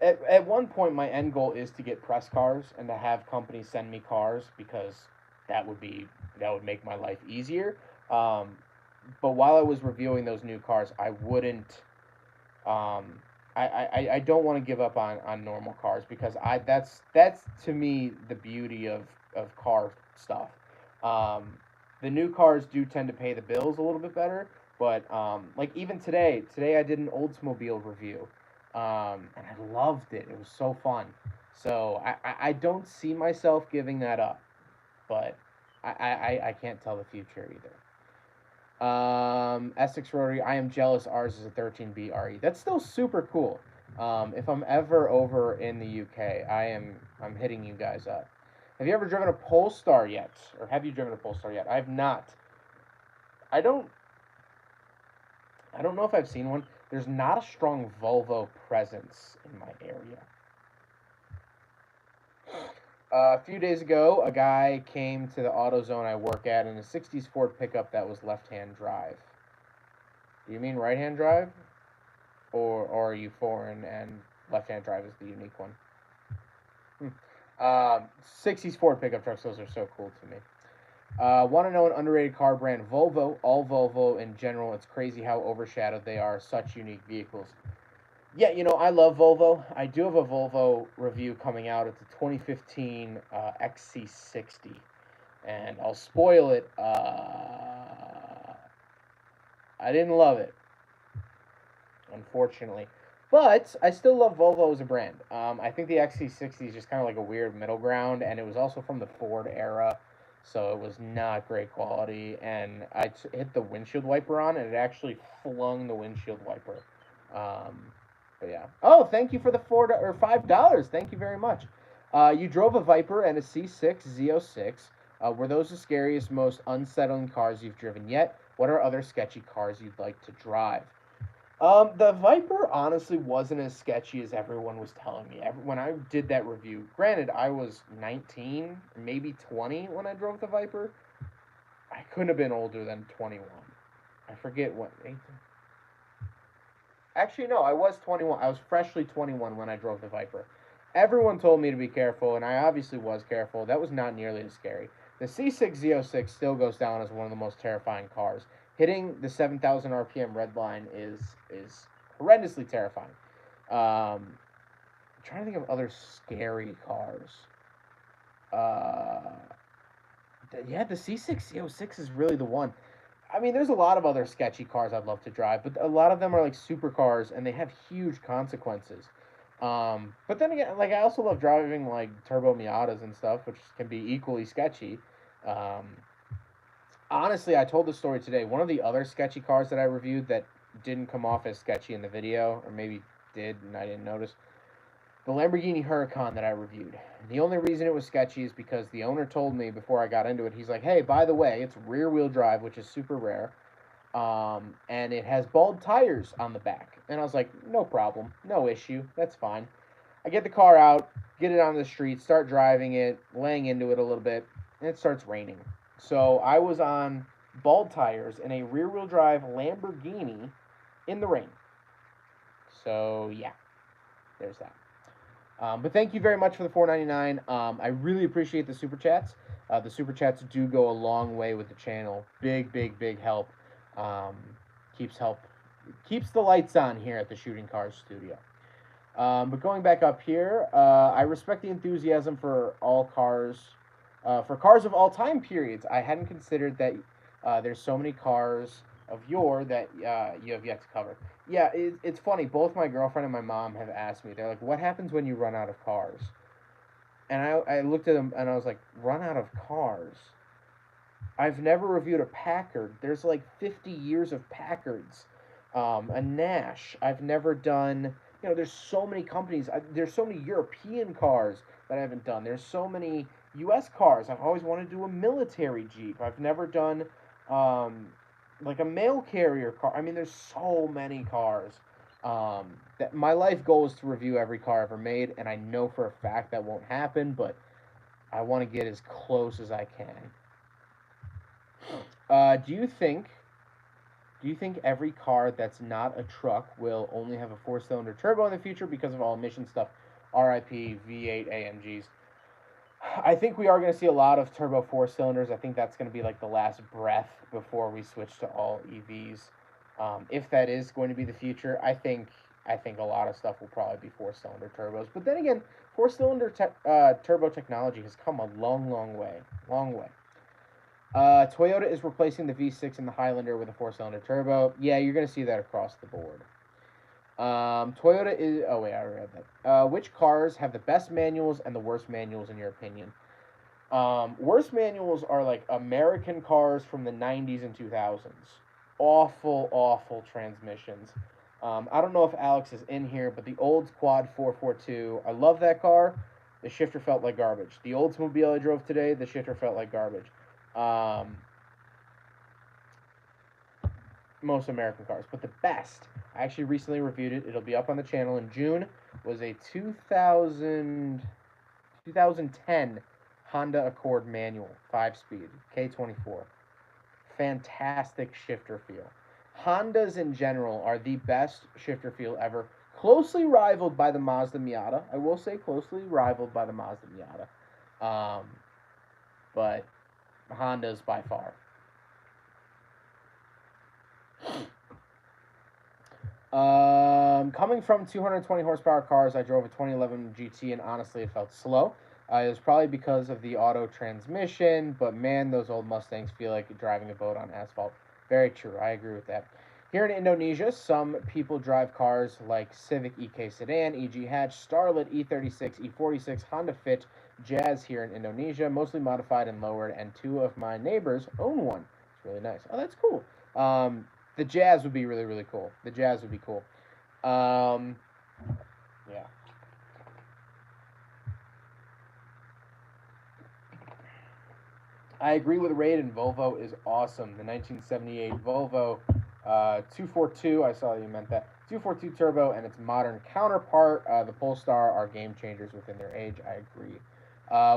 At one point, my end goal is to get press cars and to have companies send me cars because that would make my life easier. But while I was reviewing those new cars, I wouldn't. I don't want to give up on normal cars because that's to me the beauty of car stuff. The new cars do tend to pay the bills a little bit better, but like even today I did an Oldsmobile review, and I loved it. It was so fun. So I don't see myself giving that up, but I can't tell the future either. Essex Rotary, I am jealous. Ours is a 13B RE. That's still super cool. If I'm ever over in the UK, I'm hitting you guys up. Have you ever driven a Polestar yet, or have you driven a Polestar yet? I have not. I don't. I don't know if I've seen one. There's not a strong Volvo presence in my area. A few days ago, a guy came to the auto zone I work at in a 60s Ford pickup that was left-hand drive. Do you mean right-hand drive? Or are you foreign and left-hand drive is the unique one? 60s Ford pickup trucks, those are so cool to me. Want to know an underrated car brand? Volvo. All Volvo in general. It's crazy how overshadowed they are. Such unique vehicles. Yeah, I love Volvo. I do have a Volvo review coming out. It's a 2015 XC60, and I'll spoil it. I didn't love it, unfortunately, but I still love Volvo as a brand. I think the XC60 is just kind of like a weird middle ground, and it was also from the Ford era, so it was not great quality. And hit the windshield wiper on, and it actually flung the windshield wiper. Um, but yeah. Oh, thank you for the $4 or $5. Thank you very much. You drove a Viper and a C6 Z06. Were those the scariest, most unsettling cars you've driven yet? What are other sketchy cars you'd like to drive? The Viper honestly wasn't as sketchy as everyone was telling me. When I did that review, granted, I was 19, maybe 20 when I drove the Viper. I couldn't have been older than 21. I forget what. 18? Actually, no, I was 21. I was freshly 21 when I drove the Viper. Everyone told me to be careful, and I obviously was careful. That was not nearly as scary. The C6 Z06 still goes down as one of the most terrifying cars. Hitting the 7,000 RPM red line is horrendously terrifying. I'm trying to think of other scary cars. Uh, yeah, the C6 Z06 is really the one. I mean, there's a lot of other sketchy cars I'd love to drive, but a lot of them are like supercars and they have huge consequences. But then again, like I also love driving like turbo Miatas and stuff, which can be equally sketchy. Um, Honestly, I told the story today. One of the other sketchy cars that I reviewed that didn't come off as sketchy in the video, or maybe did and I didn't notice, the Lamborghini Huracan that I reviewed. The only reason it was sketchy is because the owner told me before I got into it, he's like, hey, by the way, it's rear wheel drive, which is super rare. And it has bald tires on the back. And I was like, no problem, no issue, that's fine. I get the car out, get it on the street, start driving it, laying into it a little bit, and it starts raining. So I was on bald tires in a rear wheel drive Lamborghini in the rain. So yeah, there's that. But thank you very much for the $4.99. I really appreciate the super chats. The super chats do go a long way with the channel. Big, big, big help. Um, keeps help keeps the lights on here at the Shooting Cars studio. But going back up here, I respect the enthusiasm for all cars, for cars of all time periods. I hadn't considered that there's so many cars of yore that you have yet to cover. Yeah, it's funny. Both my girlfriend and my mom have asked me. They're like, "What happens when you run out of cars?" And I looked at them and I was like, "Run out of cars? I've never reviewed a Packard. There's like 50 years of Packards. A Nash. I've never done. There's so many companies. There's so many European cars that I haven't done. There's so many U.S. cars. I've always wanted to do a military Jeep. I've never done like a mail carrier car. I mean, there's so many cars. That my life goal is to review every car ever made, and I know for a fact that won't happen, but I want to get as close as I can. Do you think every car that's not a truck will only have a four-cylinder turbo in the future because of all emission stuff? RIP V8 AMGs. I think we are going to see a lot of turbo four cylinders. I think that's going to be like the last breath before we switch to all EVs. If that is going to be the future, I think a lot of stuff will probably be four-cylinder turbos. But then again, four-cylinder turbo technology has come a long, long way. Long way. Toyota is replacing the V6 in the Highlander with a four-cylinder turbo. Yeah, you're going to see that across the board. Toyota is. Oh wait, I read that. Which cars have the best manuals and the worst manuals in your opinion? Worst manuals are like American cars from the '90s and 2000s. Awful, awful transmissions. I don't know if Alex is in here, but the old Quad 442, I love that car. The shifter felt like garbage. The Oldsmobile I drove today, the shifter felt like garbage. Um, most American cars, but the best, I actually recently reviewed it. It'll be up on the channel in June. Was a 2010 Honda Accord manual, 5-speed, K24. Fantastic shifter feel. Hondas in general are the best shifter feel ever. Closely rivaled by the Mazda Miata. I will say closely rivaled by the Mazda Miata. But Honda's by far. Coming from 220 horsepower cars, I drove a 2011 GT and honestly it felt slow. It was probably because of the auto transmission, but man, those old Mustangs feel like driving a boat on asphalt. Very true. I agree with that. Here in Indonesia, some people drive cars like Civic EK Sedan, EG Hatch, Starlet, E36, E46, Honda Fit, Jazz here in Indonesia, mostly modified and lowered, and two of my neighbors own one. It's really nice. Oh, that's cool. The Jazz would be really, really cool. The Jazz would be cool. Yeah. I agree with Ridden. Volvo is awesome. The 1978 Volvo 242, I saw you meant that. 242 Turbo and its modern counterpart, the Polestar, are game changers within their age. I agree.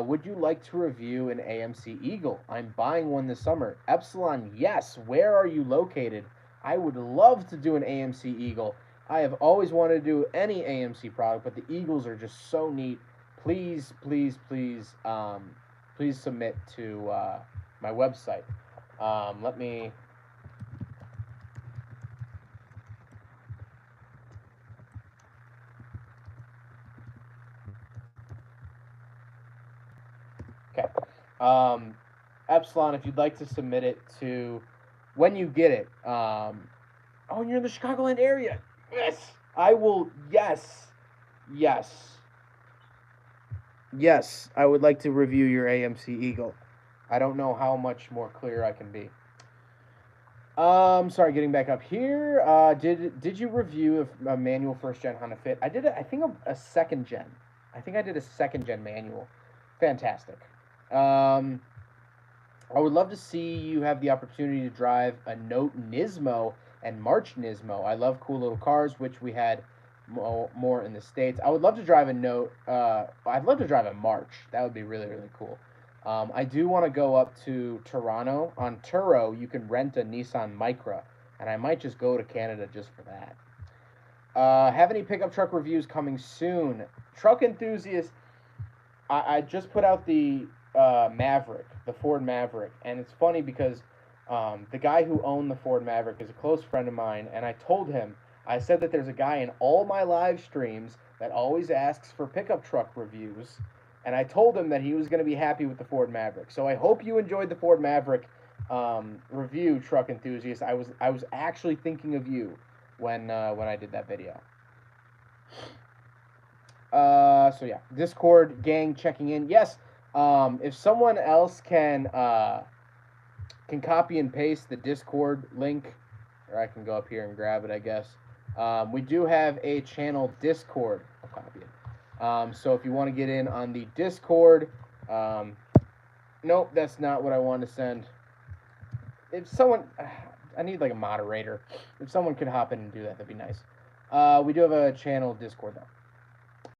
Would you like to review an AMC Eagle? I'm buying one this summer. Epsilon, yes. Where are you located? I would love to do an AMC Eagle. I have always wanted to do any AMC product, but the Eagles are just so neat. Please, please, please, please submit to my website. Let me. Okay. Epsilon, if you'd like to submit it to when you get it. Oh, you're in the Chicagoland area. Yes, I will. Yes, yes, yes. I would like to review your AMC Eagle. I don't know how much more clear I can be. Sorry, getting back up here. Did you review a manual first gen Honda Fit? I did. I think a second gen. I think I did a second gen manual. Fantastic. Um, I would love to see you have the opportunity to drive a Note Nismo and March Nismo. I love cool little cars, which we had more in the States. I would love to drive a Note. I'd love to drive a March. That would be really, really cool. I do want to go up to Toronto. On Turo, you can rent a Nissan Micra, and I might just go to Canada just for that. Have any pickup truck reviews coming soon? Truck enthusiasts, I just put out the Maverick, the Ford Maverick, and it's funny because the guy who owned the Ford Maverick is a close friend of mine, and I told him, I said that there's a guy in all my live streams that always asks for pickup truck reviews, and I told him that he was going to be happy with the Ford Maverick. So I hope you enjoyed the Ford Maverick review, truck enthusiast. I was actually thinking of you when I did that video. So yeah, Discord gang checking in. Yes, if someone else can copy and paste the Discord link, or I can go up here and grab it, I guess. We do have a channel Discord. I'll copy it. So if you want to get in on the Discord, nope, that's not what I want to send. If someone, I need like a moderator. If someone could hop in and do that, that'd be nice. We do have a channel Discord though.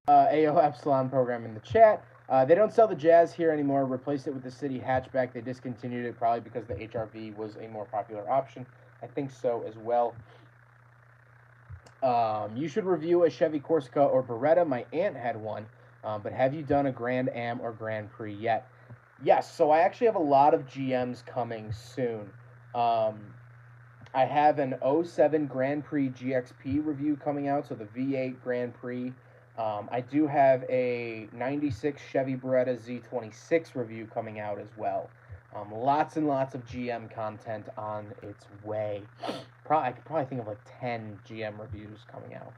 AO Epsilon program in the chat. They don't sell the Jazz here anymore. Replaced it with the City hatchback. They discontinued it probably because the HRV was a more popular option. I think so as well. You should review a Chevy Corsica or Beretta. My aunt had one. But have you done a Grand Am or Grand Prix yet? Yes. So I actually have a lot of GMs coming soon. I have an 07 Grand Prix GXP review coming out. So the V8 Grand Prix. I do have a 96 Chevy Beretta Z26 review coming out as well. Lots and lots of GM content on its way. I could probably think of like 10 GM reviews coming out.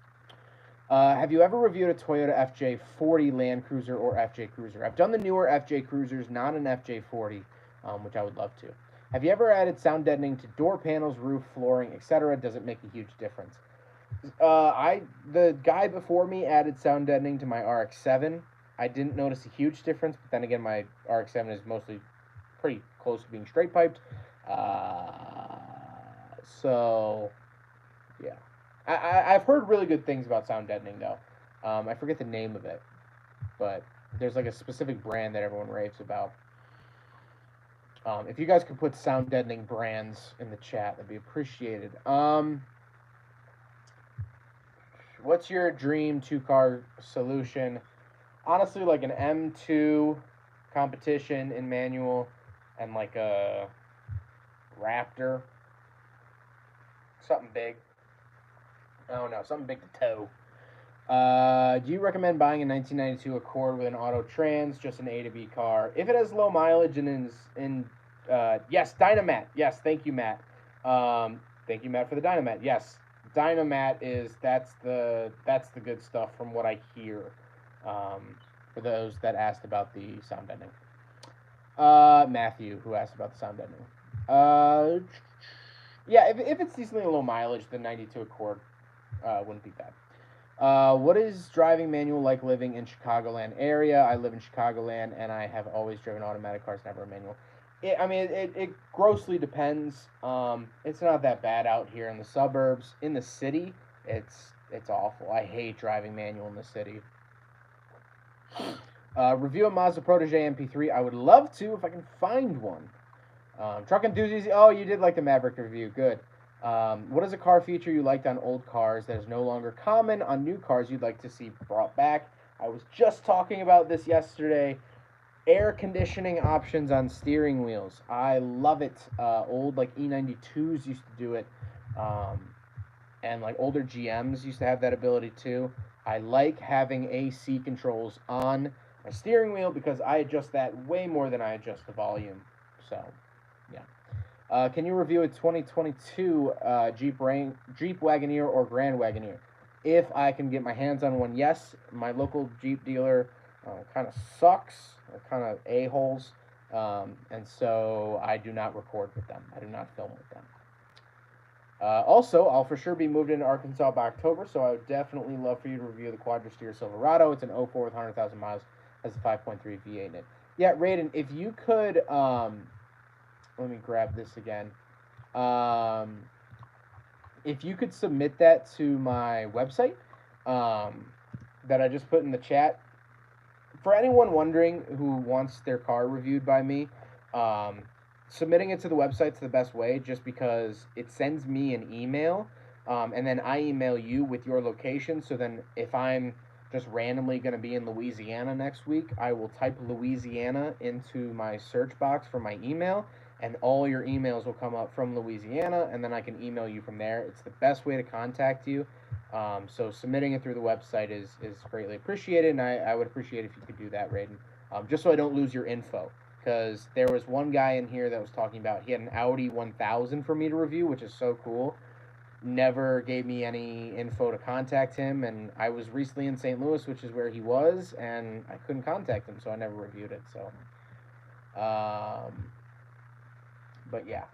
Have you ever reviewed a Toyota FJ40 Land Cruiser or FJ Cruiser? I've done the newer FJ Cruisers, not an FJ40, which I would love to. Have you ever added sound deadening to door panels, roof, flooring, etc.? Does it make a huge difference? The guy before me added sound deadening to my RX-7. I didn't notice a huge difference, but then again, my RX-7 is mostly pretty close to being straight piped. So yeah, I've heard really good things about sound deadening though. I forget the name of it, but there's like a specific brand that everyone raves about. If you guys could put sound deadening brands in the chat, that'd be appreciated. What's your dream two-car solution? Honestly, like an M2 competition in manual and like a Raptor. Something big. I don't know, something big to tow. Do you recommend buying a 1992 Accord with an auto trans, just an A to B car? If it has low mileage and is in, yes, Dynamat. Yes, thank you, Matt. Thank you, Matt, for the Dynamat. Yes, Dynamat that's the good stuff from what I hear. For those that asked about the sound deadening. Matthew, who asked about the sound deadening. Yeah, if it's decently low mileage, the 92 Accord wouldn't be bad. What is driving manual like living in Chicagoland area? I live in Chicagoland, and I have always driven automatic cars, never a manual. It grossly depends. It's not that bad out here in the suburbs. In the city, it's awful. I hate driving manual in the city. Review a Mazda Protege MP3. I would love to if I can find one. Truck enthusiast. Oh, you did like the Maverick review. Good. What is a car feature you liked on old cars that is no longer common on new cars you'd like to see brought back? I was just talking about this yesterday. Air conditioning options on steering wheels. I love it. Old like E92s used to do it. And like older GMs used to have that ability too. I like having AC controls on my steering wheel because I adjust that way more than I adjust the volume. So, yeah. Can you review a 2022 Jeep Wagoneer or Grand Wagoneer? If I can get my hands on one, yes. My local Jeep dealer kind of sucks, or kind of a-holes, and so I do not record with them. I do not film with them. Also, I'll for sure be moved into Arkansas by October, so I would definitely love for you to review the Quadra-Steer Silverado. It's an 04 with 100,000 miles, has a 5.3 V8 in it. Yeah, Raiden, if you could, let me grab this again. If you could submit that to my website that I just put in the chat. For anyone wondering who wants their car reviewed by me, submitting it to the website's the best way, just because it sends me an email, and then I email you with your location. So then if I'm just randomly going to be in Louisiana next week, I will type Louisiana into my search box for my email, and all your emails will come up from Louisiana, and then I can email you from there. It's the best way to contact you. So submitting it through the website is greatly appreciated, and I would appreciate if you could do that, Raiden, just so I don't lose your info. Because there was one guy in here that was talking about he had an Audi 1000 for me to review, which is so cool. Never gave me any info to contact him, and I was recently in St. Louis, which is where he was, and I couldn't contact him, so I never reviewed it. So, but yeah.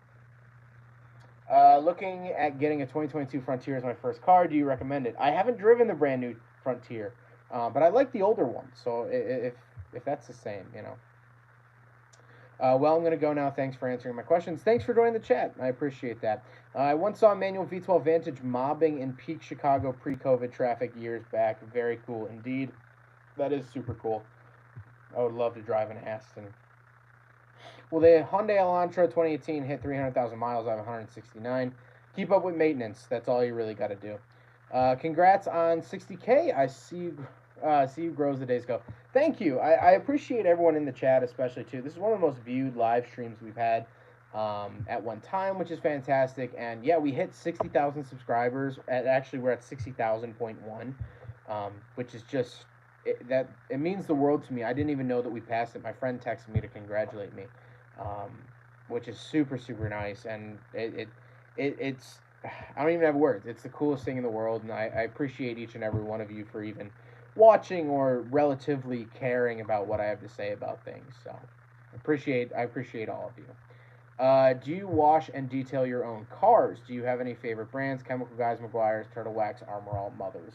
Looking at getting a 2022 Frontier as my first car, do you recommend it? I haven't driven the brand new Frontier, but I like the older one. So if that's the same, you know. Well, I'm going to go now. Thanks for answering my questions. Thanks for joining the chat. I appreciate that. I once saw a manual V12 Vantage mobbing in peak Chicago pre-COVID traffic years back. Very cool indeed. That is super cool. I would love to drive an Aston. Well, the Hyundai Elantra 2018 hit 300,000 miles. I have 169. Keep up with maintenance. That's all you really got to do. Congrats on 60K. I see you grow as the days go. Thank you. I appreciate everyone in the chat, especially too. This is one of the most viewed live streams we've had at one time, which is fantastic. And yeah, we hit 60,000 subscribers. Actually, we're at 60,000.1, which is just it means the world to me. I didn't even know that we passed it. My friend texted me to congratulate me, which is super nice. And it's I don't even have words. It's the coolest thing in the world, and I appreciate each and every one of you for even watching or relatively caring about what I have to say about things. So I appreciate all of you. Do you wash and detail your own cars? Do you have any favorite brands? Chemical Guys, Meguiar's, Turtle Wax, Armor All, Mothers,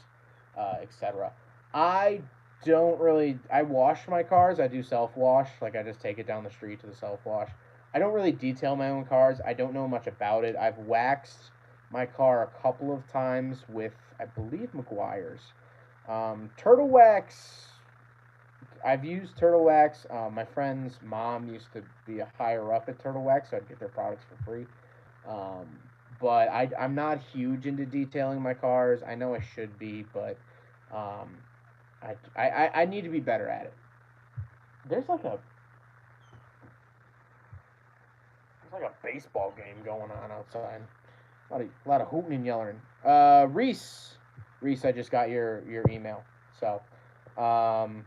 etc. I don't really. I wash my cars. I do self wash. Like I just take it down the street to the self wash. I don't really detail my own cars. I don't know much about it. I've waxed my car a couple of times with, I believe, Meguiar's. Turtle Wax. I've used Turtle Wax. My friend's mom used to be a higher up at Turtle Wax, so I'd get their products for free. Um, but I'm not huge into detailing my cars. I know I should be, but um, I need to be better at it. There's like a there's like a baseball game going on outside. A lot of hooting and yelling. Reese, I just got your email. So, um,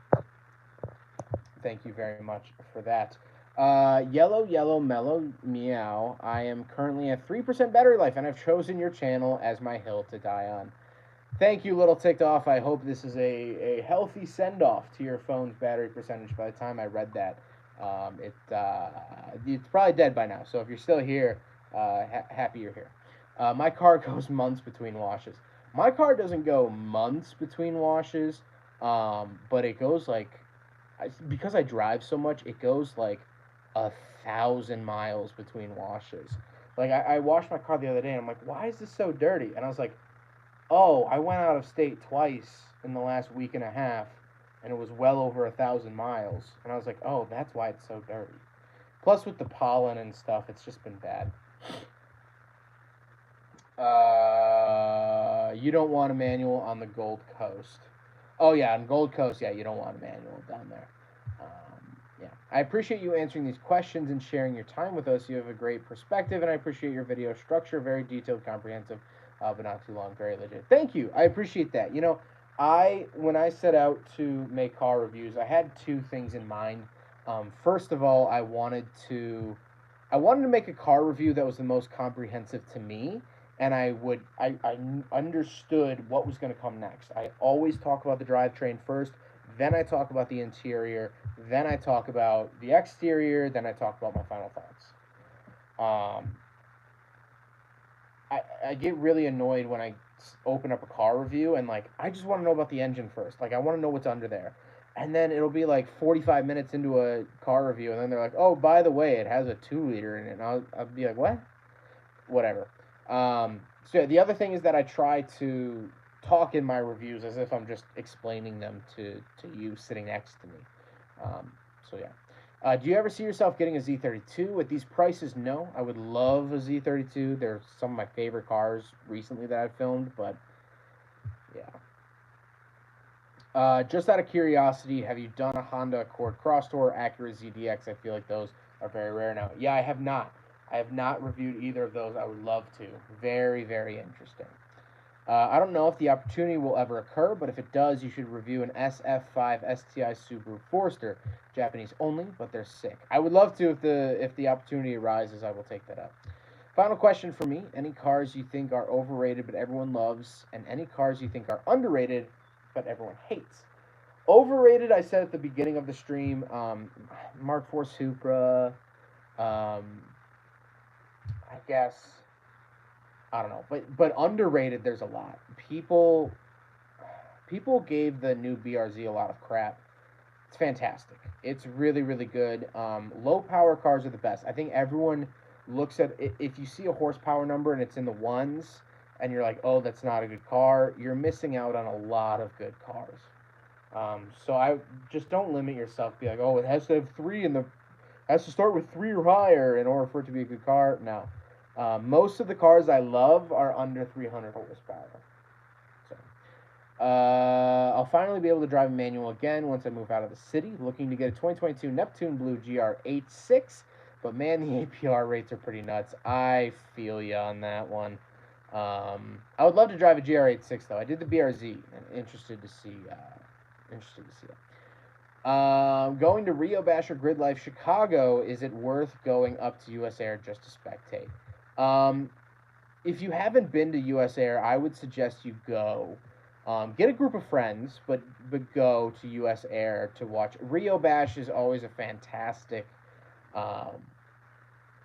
thank you very much for that. Yellow mellow meow. I am currently at 3% battery life, and I've chosen your channel as my hill to die on. Thank you, little ticked off. I hope this is a healthy send off to your phone's battery percentage. By the time I read that, it's probably dead by now. So if you're still here, happy you're here. My car goes months between washes. My car doesn't go months between washes, but it goes like because I drive so much, it goes like 1,000 miles between washes. Like I washed my car the other day, and I'm like, why is this so dirty? And I was like, oh, I went out of state twice in the last week and a half, and it was well over 1,000 miles. And I was like, oh, that's why it's so dirty. Plus, with the pollen and stuff, it's just been bad. You don't want a manual on the Gold Coast. Oh yeah, on Gold Coast, yeah, you don't want a manual down there. Yeah, I appreciate you answering these questions and sharing your time with us. You have a great perspective, and I appreciate your video structure, very detailed, comprehensive, but not too long, very legit. Thank you, I appreciate that. I when I set out to make car reviews, I had two things in mind. First of all, I wanted to make a car review that was the most comprehensive to me, and I understood what was going to come next. I always talk about the drivetrain first, then I talk about the interior, then I talk about the exterior, then I talk about my final thoughts. Um, I get really annoyed when I open up a car review and like I just want to know about the engine first. Like I want to know what's under there. And then it'll be like 45 minutes into a car review, and then they're like, "Oh, by the way, it has a 2 liter in it." And I'll be like, "What?" Whatever. So the other thing is that I try to talk in my reviews as if I'm just explaining them to you sitting next to me. Um, so yeah. Do you ever see yourself getting a Z32 at these prices? No, I would love a Z32. They're some of my favorite cars recently that I've filmed, but yeah. Just out of curiosity, have you done a Honda Accord Crosstour or Acura ZDX? I feel like those are very rare now. Yeah, I have not. I have not reviewed either of those. I would love to. Very, very interesting. I don't know if the opportunity will ever occur, but if it does, you should review an SF5 STI Subaru Forester. Japanese only, but they're sick. I would love to if the opportunity arises. I will take that up. Final question for me: any cars you think are overrated but everyone loves, and any cars you think are underrated but everyone hates? Overrated, I said at the beginning of the stream. Mark IV Supra. Um, I guess I don't know, but underrated. There's a lot. People gave the new BRZ a lot of crap. It's fantastic. It's really really good. Low power cars are the best. I think everyone looks at if you see a horsepower number and it's in the ones, and you're like, oh, that's not a good car. You're missing out on a lot of good cars. So I just don't limit yourself. Be like, oh, it has to have three in the has to start with three or higher in order for it to be a good car. No, most of the cars I love are under 300 horsepower. So I'll finally be able to drive a manual again once I move out of the city. Looking to get a 2022 Neptune Blue GR86, but man, the APR rates are pretty nuts. I feel you on that one. I would love to drive a GR86 though. I did the BRZ, and interested to see. Interested to see it. Going to Rio Basher Grid Life Chicago, is it worth going up to US Air just to spectate? Um, if you haven't been to US Air, I would suggest you go. Get a group of friends, but go to US Air to watch. Rio Bash is always a fantastic. Um,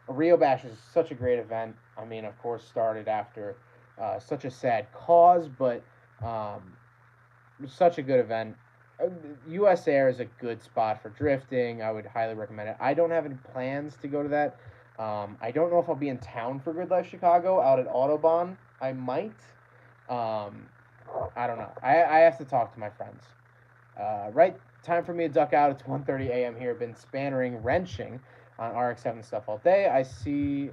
Rio Bash is such a great event. I mean, of course, started after such a sad cause, but um, such a good event. US Air is a good spot for drifting. I would highly recommend it. I don't have any plans to go to that. I don't know if I'll be in town for Grid Life Chicago out at Autobahn. I might. Um, I don't know. I have to talk to my friends. Right, time for me to duck out. It's 1:30 a.m. here. Been spannering, wrenching on RX-7 stuff all day. I see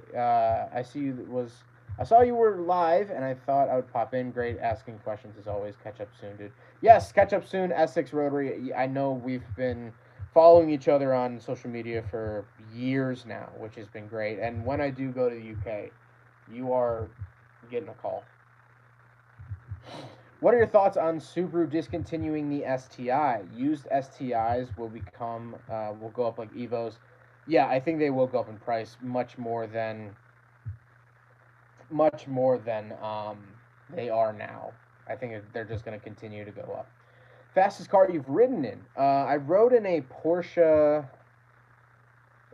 you was. I saw you were live, and I thought I would pop in. Great asking questions as always. Catch up soon, dude. Yes, catch up soon. S6 Rotary. I know we've been following each other on social media for years now, which has been great. And when I do go to the UK, you are getting a call. What are your thoughts on Subaru discontinuing the STI? Used STIs will go up like Evos. Yeah, I think they will go up in price much more than they are now. I think they're just going to continue to go up. Fastest car you've ridden in? I rode in a Porsche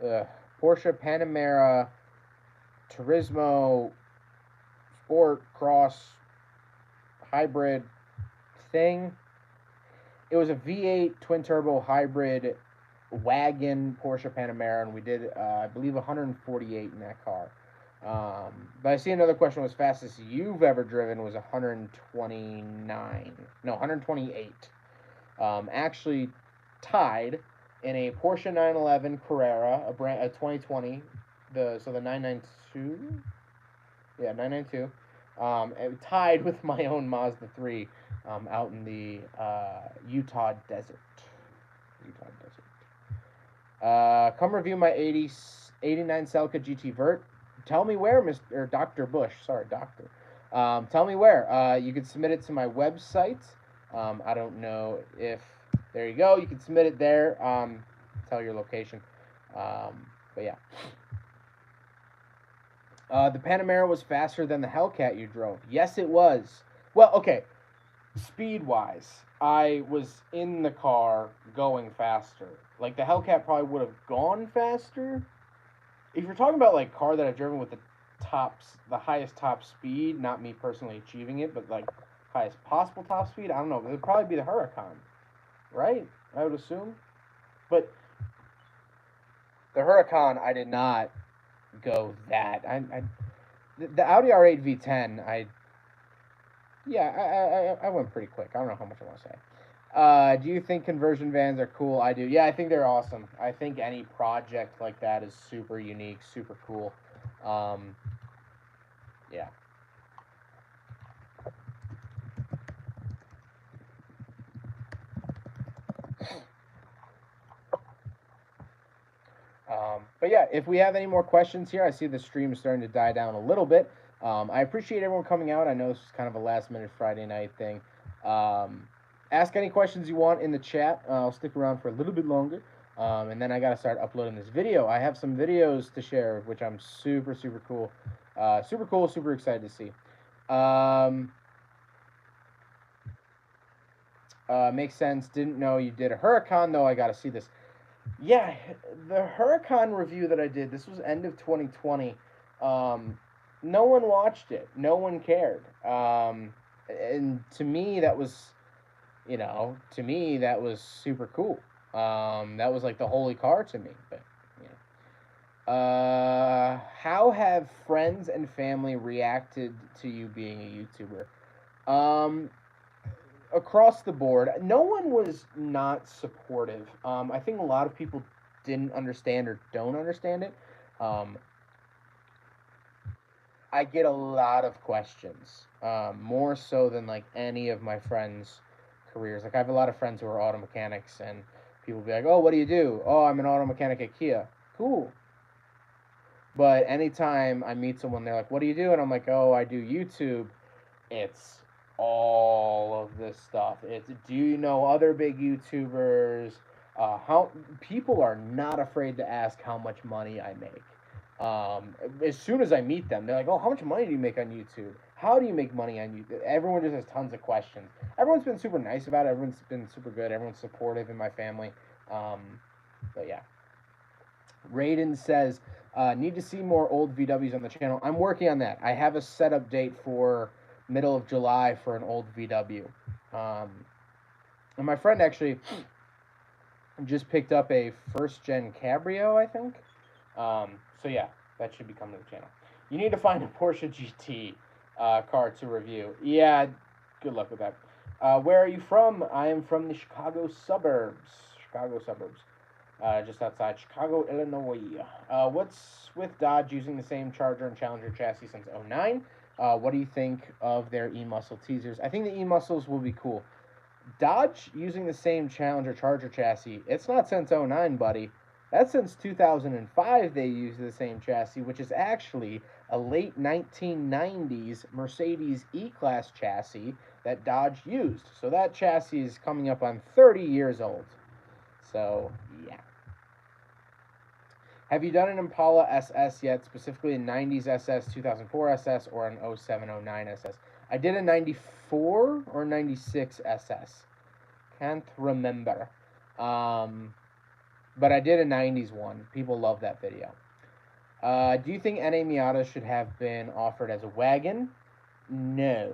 Panamera Turismo Sport Cross hybrid thing. It was a V8 twin turbo hybrid wagon Porsche Panamera, and we did, I believe, 148 in that car. But I see another question was fastest you've ever driven was 129. No, 128. Actually tied in a Porsche 911 Carrera, a 2020, the 992. Yeah, 992. Tied with my own Mazda 3 out in the Utah desert. Utah desert. Come review my 89 Celica GT Vert. Tell me where, Mr. Dr. Bush. Sorry, Doctor. Tell me where. You can submit it to my website. I don't know if... There you go. You can submit it there. Tell your location. But yeah. The Panamera was faster than the Hellcat you drove. Yes, it was. Well, okay. Speed-wise, I was in the car going faster. Like, the Hellcat probably would have gone faster. If you're talking about, like, car that I've driven with the highest top speed, not me personally achieving it, but, like, highest possible top speed, I don't know. It would probably be the Huracan, right? I would assume. But the Huracan, I did not go that. The Audi R8 V10, I went pretty quick. I don't know how much I want to say. Do you think conversion vans are cool? I do. Yeah, I think they're awesome. I think any project like that is super unique, super cool. Yeah. But yeah, if we have any more questions here, I see the stream is starting to die down a little bit. I appreciate everyone coming out. I know this is kind of a last minute Friday night thing. Ask any questions you want in the chat. I'll stick around for a little bit longer. And then I got to start uploading this video. I have some videos to share, which I'm super, super cool. Super excited to see. Makes sense. Didn't know you did a Huracan, though. I got to see this. Yeah, the Huracan review that I did, this was end of 2020. No one watched it. No one cared. And to me, that was, super cool. That was like the holy car to me. But, how have friends and family reacted to you being a YouTuber? Across the board, no one was not supportive. I think a lot of people didn't understand or don't understand it. I get a lot of questions, more so than like any of my friends' careers. Like I have a lot of friends who are auto mechanics, and people be like, "Oh, what do you do?" "Oh, I'm an auto mechanic at Kia." Cool. But anytime I meet someone, they're like, "What do you do?" And I'm like, "Oh, I do YouTube." It's all of this stuff. It's, do you know other big YouTubers? How people are not afraid to ask how much money I make. As soon as I meet them, they're like, "Oh, how much money do you make on YouTube? How do you make money on YouTube?" Everyone just has tons of questions. Everyone's been super nice about it. Everyone's been super good. Everyone's supportive in my family. But yeah, Raiden says, need to see more old VWs on the channel. I'm working on that. I have a setup date for middle of July for an old VW. And my friend actually just picked up a first gen Cabrio, I think. So yeah, that should be coming to the channel. You need to find a Porsche GT car to review. Yeah, good luck with that. Where are you from? I am from the Chicago suburbs. Chicago suburbs. Just outside Chicago, Illinois. What's with Dodge using the same Charger and Challenger chassis since '09? What do you think of their E-Muscle teasers? I think the E-Muscles will be cool. Dodge using the same Challenger Charger chassis, it's not since '09, buddy. That's since 2005 they used the same chassis, which is actually a late 1990s Mercedes E-Class chassis that Dodge used. So that chassis is coming up on 30 years old. So, yeah. Have you done an Impala SS yet, specifically a 90s SS, 2004 SS, or an 0709 SS? I did a 94 or 96 SS. Can't remember. But I did a 90s one. People love that video. Do you think NA Miata should have been offered as a wagon? No.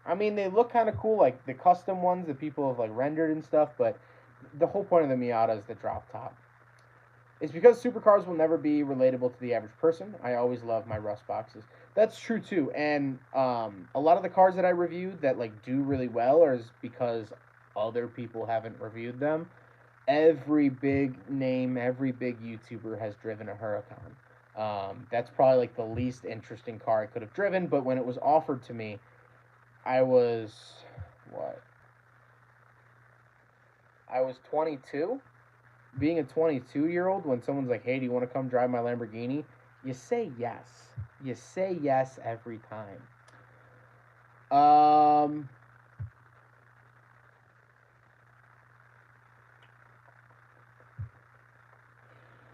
I mean, they look kind of cool, like the custom ones that people have like rendered and stuff, but the whole point of the Miata is the drop top. It's because supercars will never be relatable to the average person. I always love my rust boxes. That's true too, and a lot of the cars that I reviewed that like do really well is because other people haven't reviewed them. Every big name, every big YouTuber has driven a Huracan. That's probably like the least interesting car I could have driven, but when it was offered to me, I was what? I was 22. Being a 22-year-old, when someone's like, "Hey, do you want to come drive my Lamborghini?" You say yes. You say yes every time.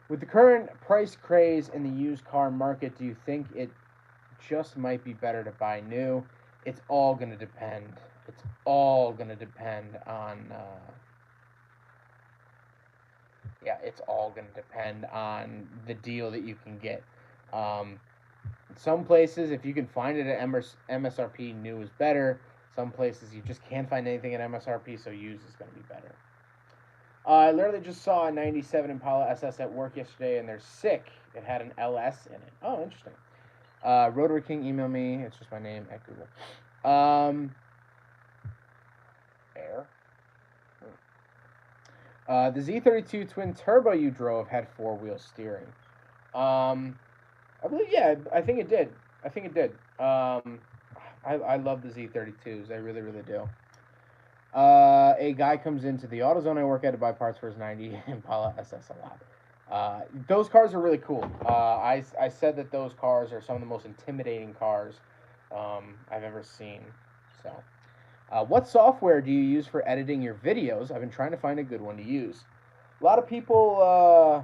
With the current price craze in the used car market, do you think it just might be better to buy new? It's all going to depend. It's all going to depend on it's all going to depend on the deal that you can get. Some places, if you can find it at MSRP, new is better. Some places you just can't find anything at MSRP, so used is going to be better. I literally just saw a 97 Impala SS at work yesterday, and they're sick. It had an LS in it. Oh, interesting. Rotary King, email me. It's just my name at Google. Air. The Z32 twin turbo you drove had four-wheel steering. I believe, yeah, I think it did. I think it did. I love the Z32s. I really, really do. A guy comes into the AutoZone I work at to buy parts for his 90 Impala SS a lot. Those cars are really cool. I said that those cars are some of the most intimidating cars I've ever seen. So, what software do you use for editing your videos? I've been trying to find a good one to use. A lot of people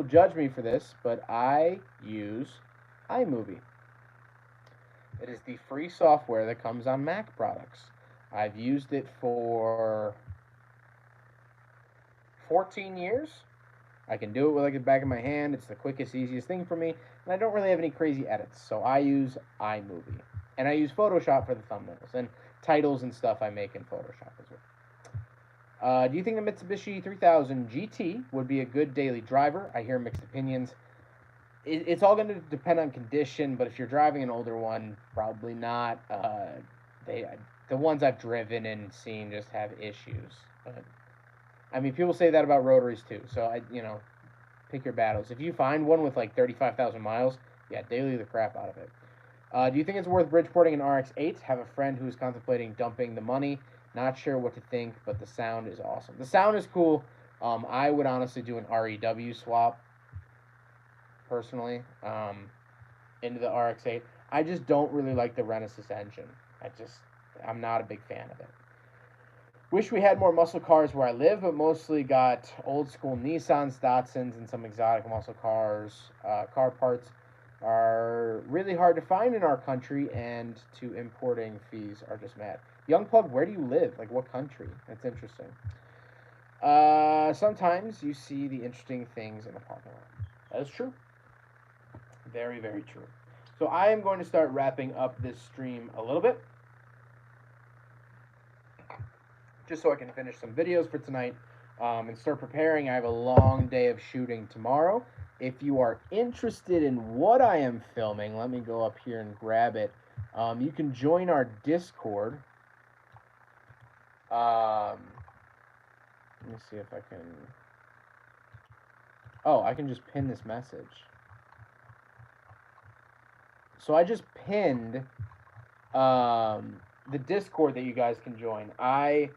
judge me for this, but I use iMovie. It is the free software that comes on Mac products. I've used it for 14 years. I can do it with like the back of my hand. It's the quickest, easiest thing for me, and I don't really have any crazy edits, so I use iMovie. And I use Photoshop for the thumbnails and titles and stuff I make in Photoshop as well. Do you think the Mitsubishi 3000 GT would be a good daily driver? I hear mixed opinions. It's all going to depend on condition, but if you're driving an older one, probably not. The ones I've driven and seen just have issues. But, I mean, people say that about rotaries too. So pick your battles. If you find one with like 35,000 miles, yeah, daily the crap out of it. Do you think it's worth Bridgeporting an RX-8? Have a friend who's contemplating dumping the money. Not sure what to think, but the sound is awesome. The sound is cool. I would honestly do an REW swap personally into the RX-8. I just don't really like the Renesas engine. I'm not a big fan of it. Wish we had more muscle cars where I live, but mostly got old school Nissans, Datsuns, and some exotic muscle cars. Car parts are really hard to find in our country, and to importing fees are just mad. Young Plug, where do you live? Like, what country? That's interesting. Sometimes you see the interesting things in the parking lot. That is true. Very, very true. So I am going to start wrapping up this stream a little bit, just so I can finish some videos for tonight, and start preparing. I have a long day of shooting tomorrow. If you are interested in what I am filming, let me go up here and grab it. You can join our Discord. Let me see if I can. Oh, I can just pin this message. So I just pinned the Discord that you guys can join. I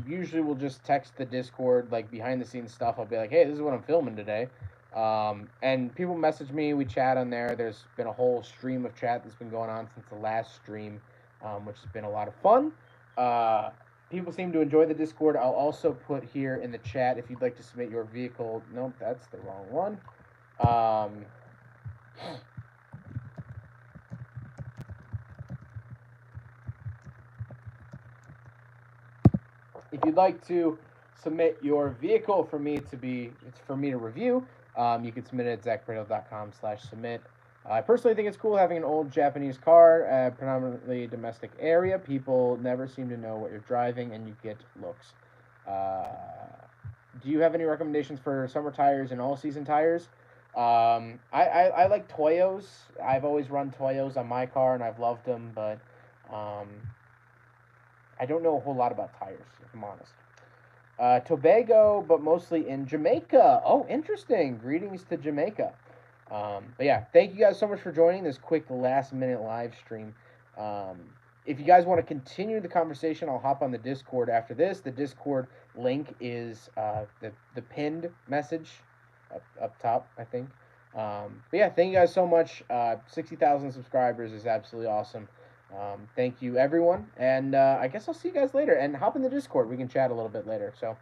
usually will just text the Discord, like behind the scenes stuff. I'll be like, hey, this is what I'm filming today. And people message me, we chat on there. There's been a whole stream of chat that's been going on since the last stream, which has been a lot of fun. People seem to enjoy the Discord. I'll also put here in the chat if you'd like to submit your vehicle. Nope, that's the wrong one. If you'd like to submit your vehicle for me to review, you can submit it at zachbrittle.com/submit. I personally think it's cool having an old Japanese car, predominantly domestic area. People never seem to know what you're driving, and you get looks. Do you have any recommendations for summer tires and all-season tires? I like Toyos. I've always run Toyos on my car, and I've loved them, but I don't know a whole lot about tires, if I'm honest. Tobago, but mostly in Jamaica. Oh, interesting. Greetings to Jamaica. But yeah, thank you guys so much for joining this quick last-minute live stream. If you guys want to continue the conversation, I'll hop on the Discord after this. The Discord link is the pinned message up top, I think. But yeah, thank you guys so much. 60,000 subscribers is absolutely awesome. Thank you, everyone. And I guess I'll see you guys later. And hop in the Discord. We can chat a little bit later. So